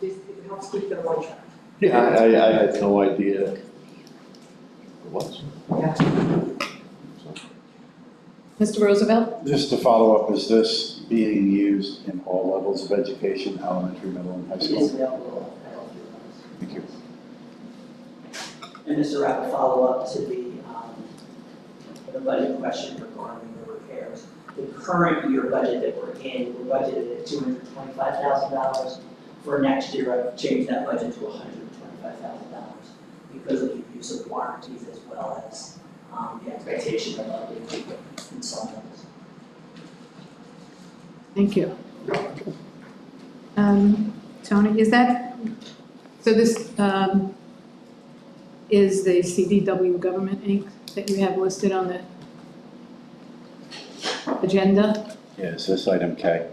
It helps keep them on track. Yeah, I had no idea what. Yeah. Mr. Roosevelt? Just to follow up, is this being used in all levels of education, elementary, middle, and high It is school? available at all three levels. Thank you. And Mr. Rapp, a follow-up to the budget question regarding the repairs. The current year budget that we're in, we're budgeted at $225,000. For next year, I've changed that budget to $125,000 because of the use of warranties as well as the expectation of updating in some levels. Thank you. Tony, is that, so this is the CDW Government Inc. that you have listed on the agenda? Yeah, is this item K?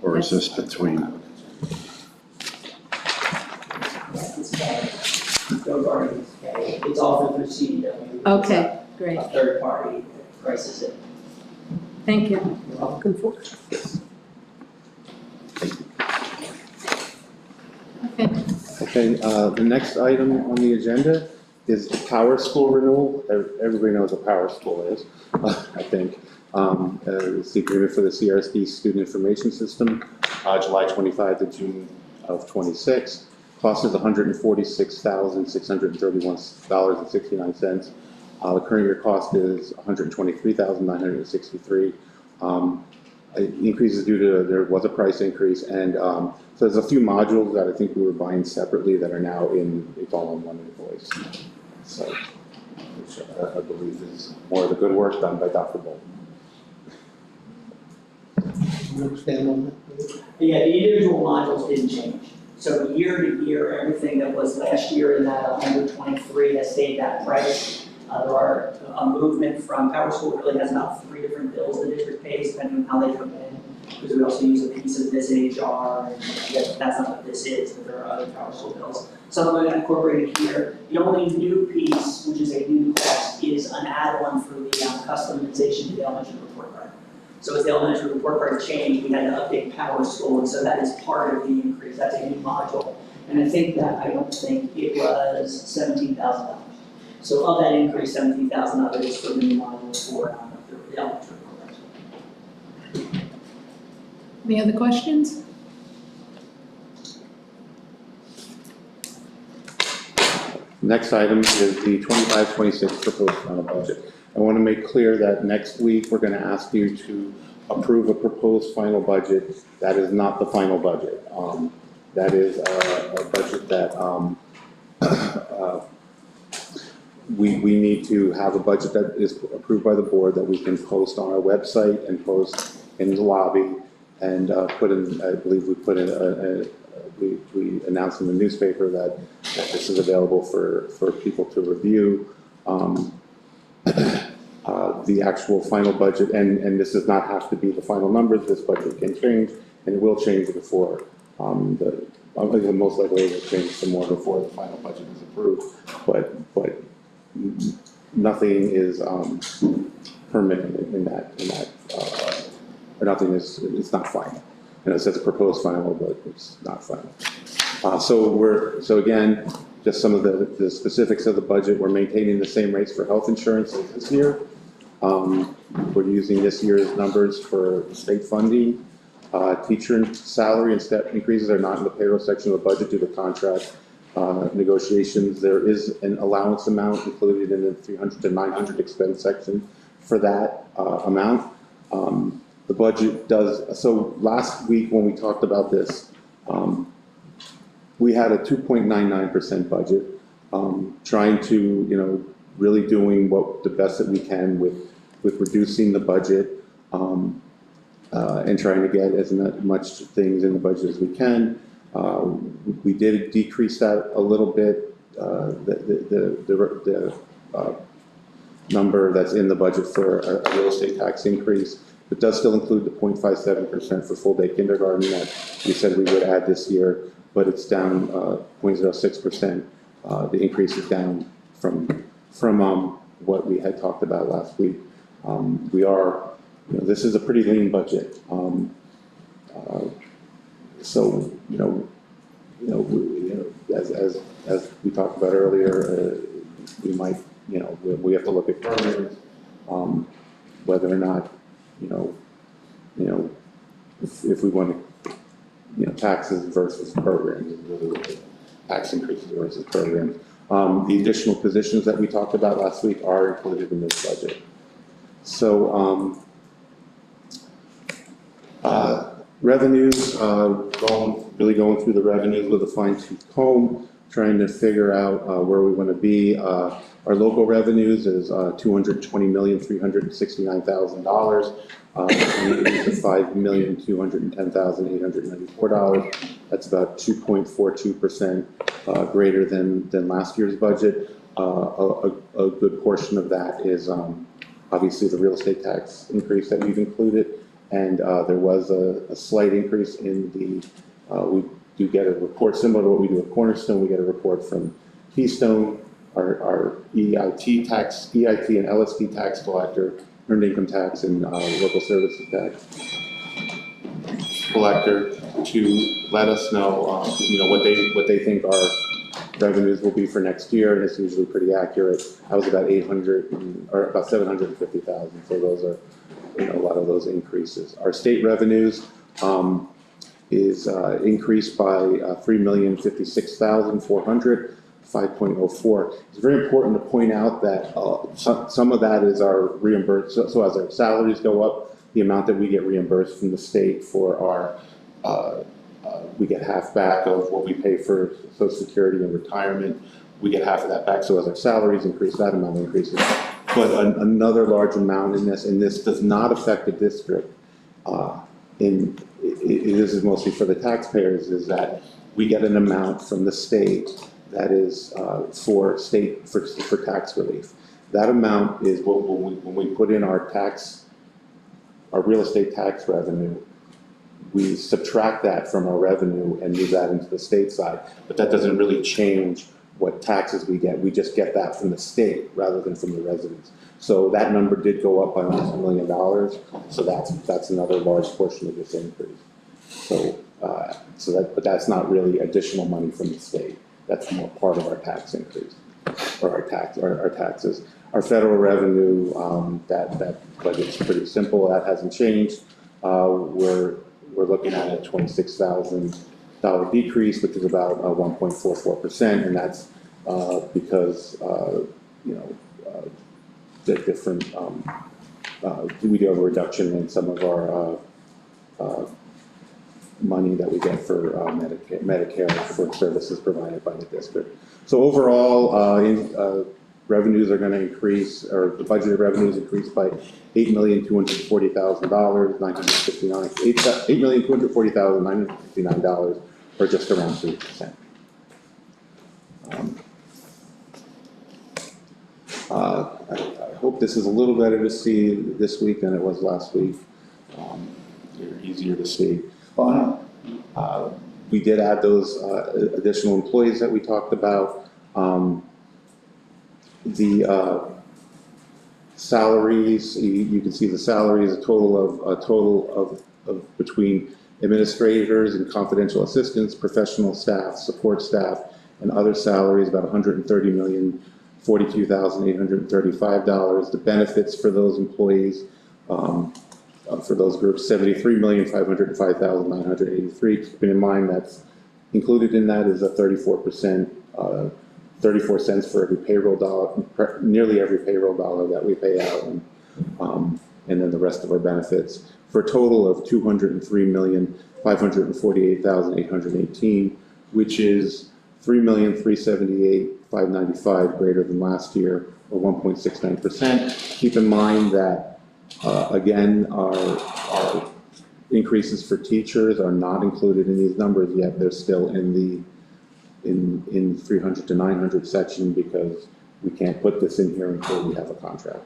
Or is this between? GoGuardian is K. It's offered through CDW. Okay, great. A third party prices it. Thank you. You're welcome. Okay. Okay, the next item on the agenda is the Power School renewal. Everybody knows what Power School is, I think. It's the agreement for the CRSD Student Information System, July 25 to June of 26. Cost is $146,631.69. The current year cost is $123,963. Increase is due to, there was a price increase, and so there's a few modules that I think we were buying separately that are now it's all on one invoice. So, which I believe is more of the good work done by Dr. Bolton. You understand on that? Yeah, the individual modules didn't change. So year to year, everything that was last year in that 123 has stayed that price. There are a movement from Power School really has about 3 different bills the district pays depending on how they come in. Because we also use a piece of this in HR, and that's not what this is, but there are other Power School bills. Some of them are incorporated here. The only new piece, which is a new cost, is an add-on for the customization to the elementary report card. So as the elementary report card changed, we had to update Power School, and so that is part of the increase. That's a new module. And I think that, I don't think it was $17,000. So of that increase, $17,000 is for the new module for the elementary program. Any other questions? Next item is the 25-26 proposed final budget. I want to make clear that next week, we're going to ask you to approve a proposed final budget. That is not the final budget. That is a budget that we need to have a budget that is approved by the board that we can post on our website and post in the lobby and put in, I believe we put in we announced in the newspaper that this is available for people to review. The actual final budget, and this does not have to be the final numbers, this budget can change, and it will change before, most likely it will change some more before the final budget is approved, but nothing is permanent in that, or nothing is, it's not final. And it says proposed final, but it's not final. So again, just some of the specifics of the budget, we're maintaining the same rates for health insurance as this year. We're using this year's numbers for state funding. Teacher salary and step increases are not in the payroll section of the budget due to contract negotiations. There is an allowance amount included in the 300 to 900 expense section for that amount. The budget does, so last week when we talked about this, we had a 2.99% budget, trying to, really doing the best that we can with reducing the budget, and trying to get as much things in the budget as we can. We did decrease that a little bit, the number that's in the budget for a real estate tax increase. It does still include the 0.57% for full-day kindergarten that we said we would add this year, but it's down 0.06%. The increase is down from what we had talked about last week. We are, this is a pretty lean budget. So, as we talked about earlier, we might, we have to look at programs, whether or not, if we want to, taxes versus programs, tax increases versus programs. The additional positions that we talked about last week are included in this budget. So, revenues, really going through the revenues with a fine-tooth comb, trying to figure out where we want to be. Our local revenues is $220,369,000. $5,210,894. That's about 2.42% greater than last year's budget. A good portion of that is obviously the real estate tax increase that we've included, and there was a slight increase in the. We do get a report similar to what we do at Cornerstone. We get a report from Keystone, our EIT and LST tax collector, earned income tax and local services tax collector, to let us know, what they think our revenues will be for next year, and it's usually pretty accurate. I was about 750,000. So those are, a lot of those increases. Our state revenues is increased by $3,056,400. 5.04. It's very important to point out that some of that is our reimbursed. So as our salaries go up, the amount that we get reimbursed from the state for our, we get half back of what we pay for Social Security and retirement. We get half of that back. So as our salaries increase, that amount increases. But another large amount in this, and this does not affect the district. This is mostly for the taxpayers. Is that we get an amount from the state that is for tax relief. That amount is when we put in our real estate tax revenue, we subtract that from our revenue and move that into the state side. But that doesn't really change what taxes we get. We just get that from the state rather than from the residents. So that number did go up by almost $1 million. So that's another large portion of this increase. So but that's not really additional money from the state. That's more part of our tax increase, or our taxes. Our federal revenue, that budget's pretty simple. That hasn't changed. We're looking at a $26,000 decrease, which is about 1.44%, and that's because the different we do have a reduction in some of our money that we get for Medicare for services provided by the district. So overall, revenues are going to increase, or the budgeted revenues increased by $8,240,959, $8,240,959, or just around 3%. I hope this is a little better to see this week than it was last week. Easier to see. We did add those additional employees that we talked about. The salaries, you can see the salaries, a total of between administrators and confidential assistants, professional staff, support staff, and other salaries, about $130,042,835. The benefits for those employees, for those groups, $73,505,983. Keeping in mind that's included in that is a 34%, 34 cents for every payroll dollar, nearly every payroll dollar that we pay out, and then the rest of our benefits, for a total of $203,548,818, which is $3,378,595 greater than last year, or 1.69%. Keep in mind that again, our increases for teachers are not included in these numbers yet. They're still in the 300 to 900 section, because we can't put this in here until we have a contract.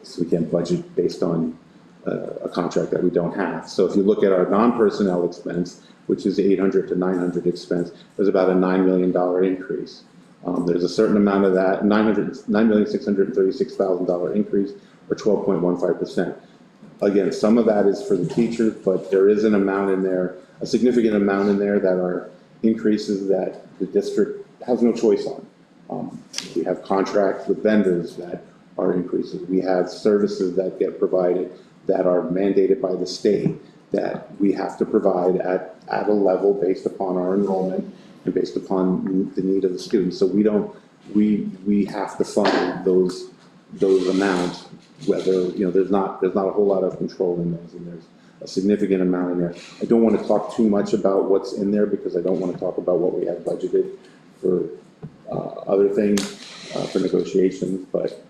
So we can't budget based on a contract that we don't have. So if you look at our non-personnel expense, which is 800 to 900 expense, there's about a $9 million increase. There's a certain amount of that, $9,636,000 increase, or 12.15%. Again, some of that is for the teachers, but there is an amount in there, a significant amount in there, that are increases that the district has no choice on. We have contracts with vendors that are increases. We have services that get provided that are mandated by the state that we have to provide at a level based upon our enrollment and based upon the need of the students. So we have to fund those amounts, whether, there's not a whole lot of control in those, and there's a significant amount in there. I don't want to talk too much about what's in there, because I don't want to talk about what we have budgeted for other things, for negotiations, but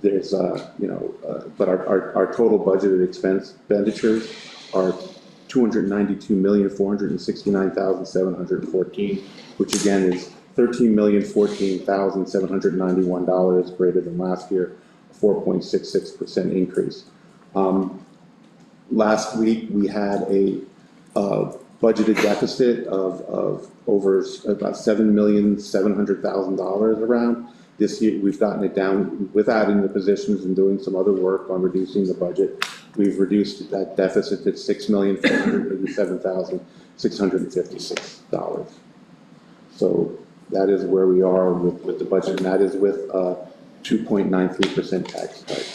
there's, but our total budgeted expenditures are $292,469,714, which again is $13,014,791 greater than last year, a 4.66% increase. Last week we had a budgeted deficit of over about $7,700,000 around. This year we've gotten it down with adding the positions and doing some other work on reducing the budget. We've reduced that deficit to $6,487,656. So that is where we are with the budget, and that is with a 2.93% tax cut.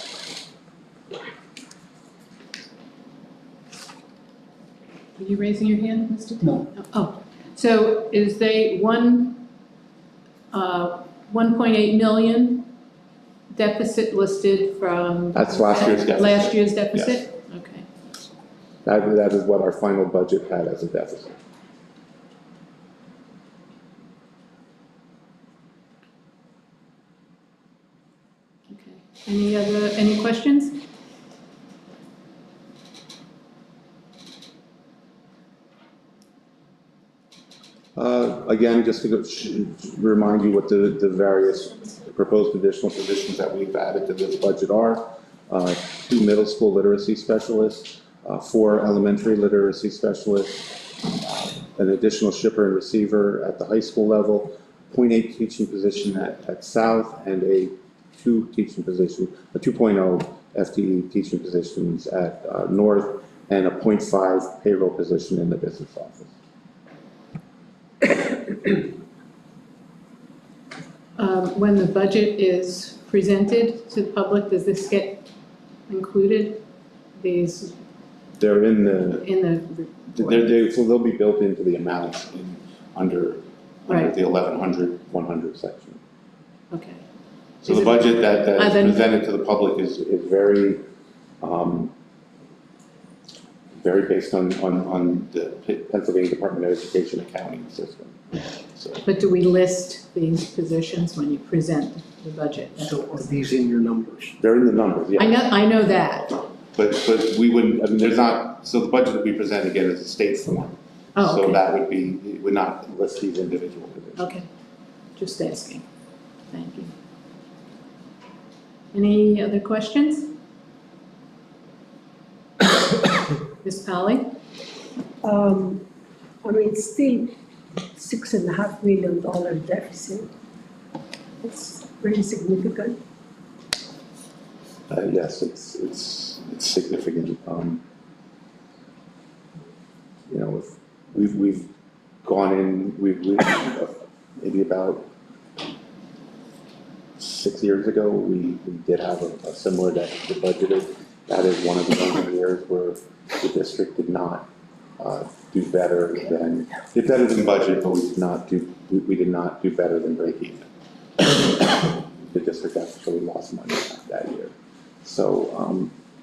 Are you raising your hand, Mr. No. Oh, so is they 1.8 million deficit listed from? That's last year's deficit. Last year's deficit? Yes. Okay. That is what our final budget had as a deficit. Okay. Any questions? Again, just to remind you what the various proposed additional positions that we've added to this budget are. 2 middle school literacy specialists, 4 elementary literacy specialists, an additional shipper and receiver at the high school level, 0.8 teaching position at South, and a 2.0 FTE teaching positions at North, and a 0.5 payroll position in the business office. When the budget is presented to the public, does this get included? These They're in the, in the, so they'll be built into the amounts under Right. the 100 section. okay. So Is the it- budget that is then- presented to the public is very, very based on the Pennsylvania Department of Education accounting system. So But do we list these positions when you present the budget? So are these in your numbers? they're in the numbers, yeah. I know that. But we wouldn't, I mean, there's not, so the budget that we present again is a state form. Oh, So okay. that would be, it would not list these individual positions. Okay, just asking. Thank you. Any other questions? Ms. Polly? I mean, it's still $6.5 million deficit. It's pretty significant. Yes, it's significant. You know, if we've gone in, we've maybe about 6 years ago, we did have a similar deficit budgeted. That is one of the only years where the district did not do better than, did better than budget, but we did not do better than break even. The district actually lost money that year. So,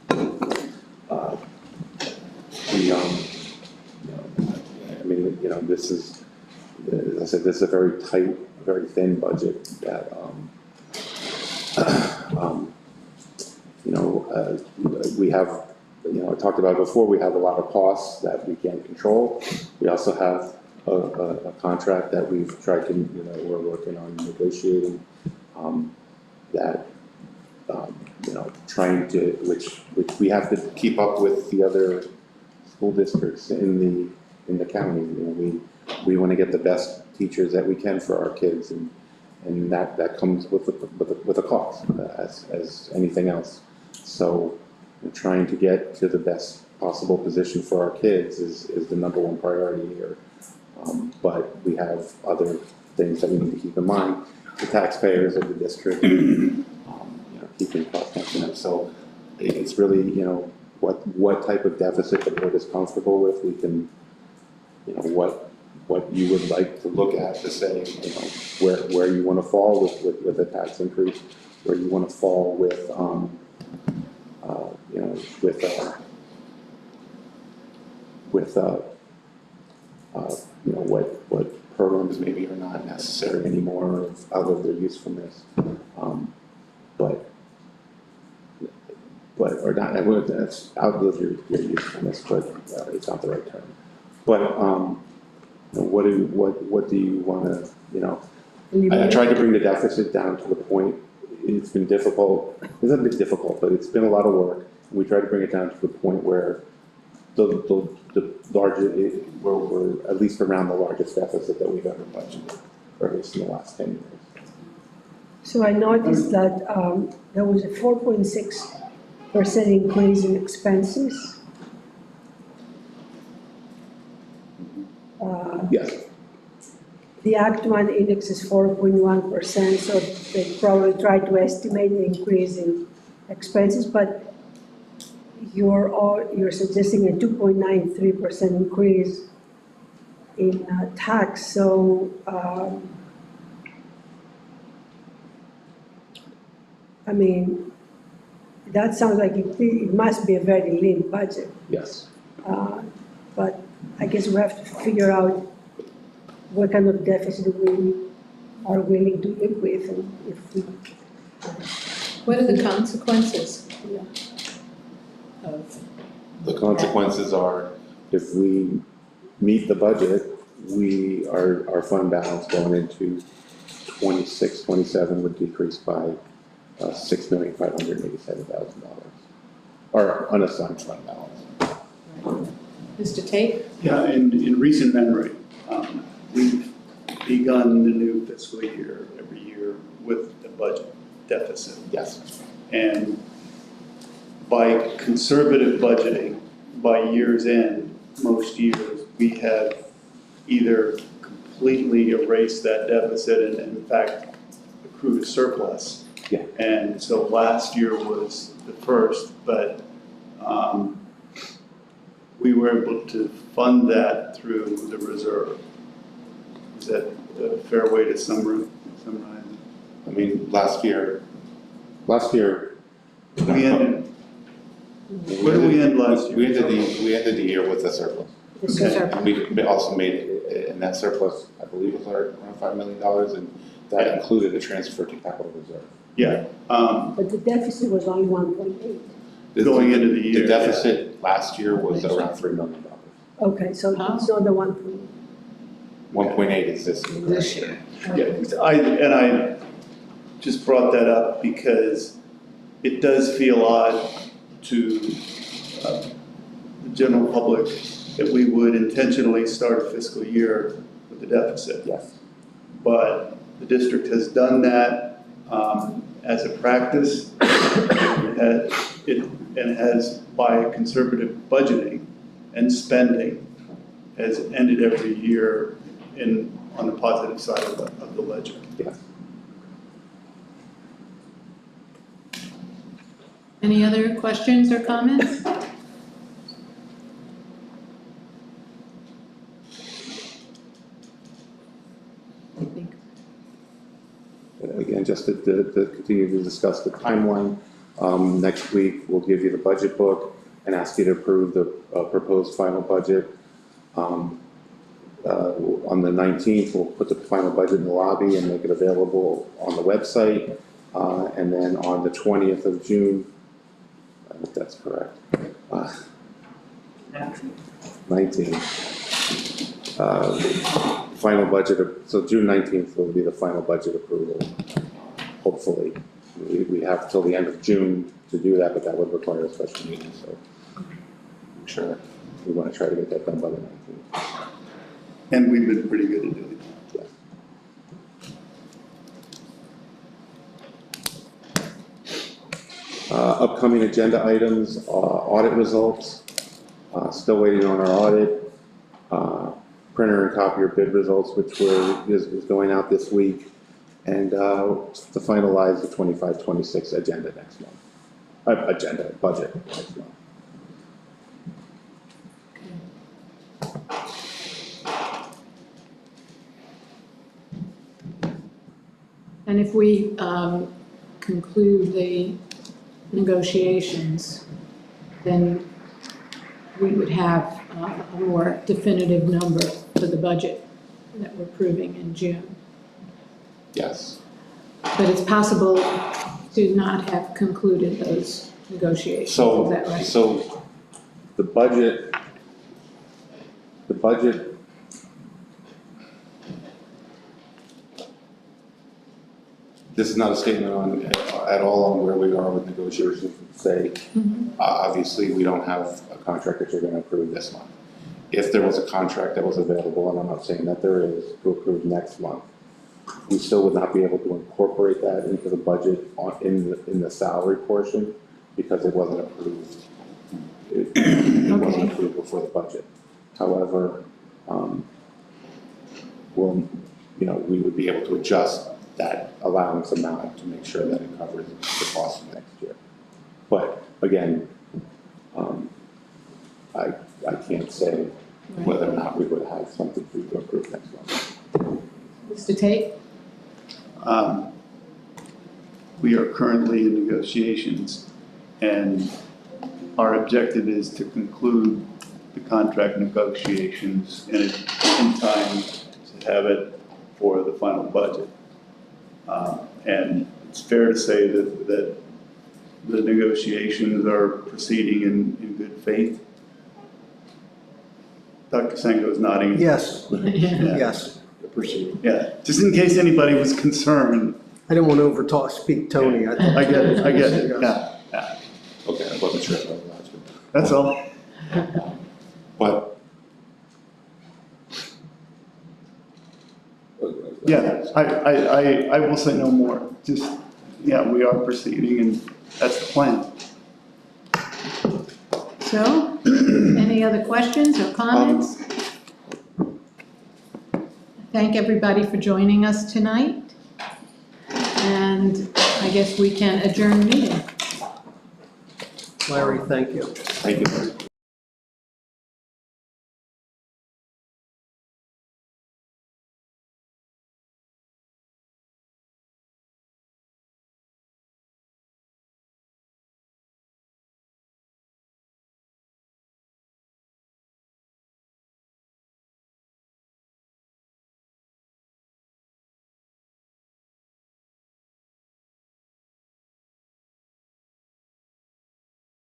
I mean, you know, this is, as I said, this is a very tight, very thin budget that, you know, we have, you know, I talked about it before, we have a lot of costs that we can't control. We also have a contract that we've tried to, you know, we're working on negotiating, that, you know, trying to, which we have to keep up with the other school districts in the county. You know, we want to get the best teachers that we can for our kids, and that comes with a cost, as anything else. So we're trying to get to the best possible position for our kids is the #1 priority here. But we have other things that we need to keep in mind. The taxpayers of the district, you know, keeping costs constant. So it's really, you know, what type of deficit the board is comfortable with. We can, you know, what you would like to look at to say, you know, where you want to fall with a tax increase, where you want to fall with, you know, you know, what programs maybe are not necessary anymore out of their usefulness, or not, that's out of your usefulness, but it's not the right term. But you know, what do you want to, you know? I tried to bring the deficit down to the point. It's been difficult. It's not been difficult, but it's been a lot of work. We tried to bring it down to the point where the largest, where we're at least around the largest deficit that we've ever budgeted, or at least in the last 10 years. So I noticed that there was a 4.6% increase in expenses. Yes. The Act 1 index is 4.1%, so they probably try to estimate the increase in expenses, but you're suggesting a 2.93% increase in tax, so I mean, that sounds like it must be a very lean budget. Yes. But I guess we have to figure out what kind of deficit we are willing to live with, and if we. What are the consequences of? The consequences are, if we meet the budget, our fund balance going into 26, 27 would decrease by $6,587,000, our unassigned fund balance. Mr. Tate? Yeah, in recent memory, we've begun the new fiscal year every year with a budget deficit. Yes. And by conservative budgeting, by year's end, most years, we have either completely erased that deficit and in fact accrued a surplus. Yeah. And so last year was the first, but we were able to fund that through the reserve. Is that a fair way to summarize? I mean, last year. We ended, where did we end last year? We ended the year with a surplus. Okay. And we also made it, and that surplus, I believe, was around $5 million, and that included a transfer to capital reserve. Yeah. But the deficit was only 1.8. Going into the year. The deficit last year was around $3 million. Okay, so it's not the 1.8. 1.8 is this year. Yeah, I just brought that up because it does feel odd to the general public that we would intentionally start a fiscal year with a deficit. Yes. But the district has done that as a practice, and has, by conservative budgeting and spending, has ended every year on the positive side of the ledger. Yes. Any other questions or comments? Again, just to continue to discuss the timeline, next week we'll give you the budget book and ask you to approve the proposed final budget. On the 19th, we'll put the final budget in the lobby and make it available on the website. And then on the 20th of June, I hope that's correct, 19th. Final budget, so June 19th will be the final budget approval, hopefully. We have till the end of June to do that, but that would require a special meeting, so I'm sure we want to try to get that done by the 19th. And we've been pretty good at doing that. Upcoming agenda items, audit results, still waiting on our audit. Printer and copier bid results, which is going out this week, and to finalize the 25-26 agenda next month. Budget next month. And if we conclude the negotiations, then we would have a more definitive number for the budget that we're approving in June. Yes. But it's possible to not have concluded those negotiations, is that right? So the budget, this is not a statement at all on where we are with negotiations. Say, obviously, we don't have a contract that you're going to approve this month. If there was a contract that was available, and I'm not saying that there is, to approve next month, we still would not be able to incorporate that into the budget in the salary portion because it wasn't approved. It wasn't approved before the budget. However, we would be able to adjust that allowance amount to make sure that it covers the cost of next year. But again, I can't say whether or not we would have something for you to approve next month. Mr. Tate? We are currently in negotiations, and our objective is to conclude the contract negotiations in time to have it for the final budget. And it's fair to say that the negotiations are proceeding in good faith. Dr. Sengo's nodding. Yes, Yeah. yes. Proceed. Yeah, just in case anybody was concerned. I didn't want to speak Tony. I get it, yeah, yeah, Okay, I wasn't sure. that's all. But. Yeah, I will say no more, just, yeah, we are proceeding and that's the plan. So, any other questions or comments? Thank everybody for joining us tonight. And I guess we can adjourn the meeting. Larry, thank you. Thank you.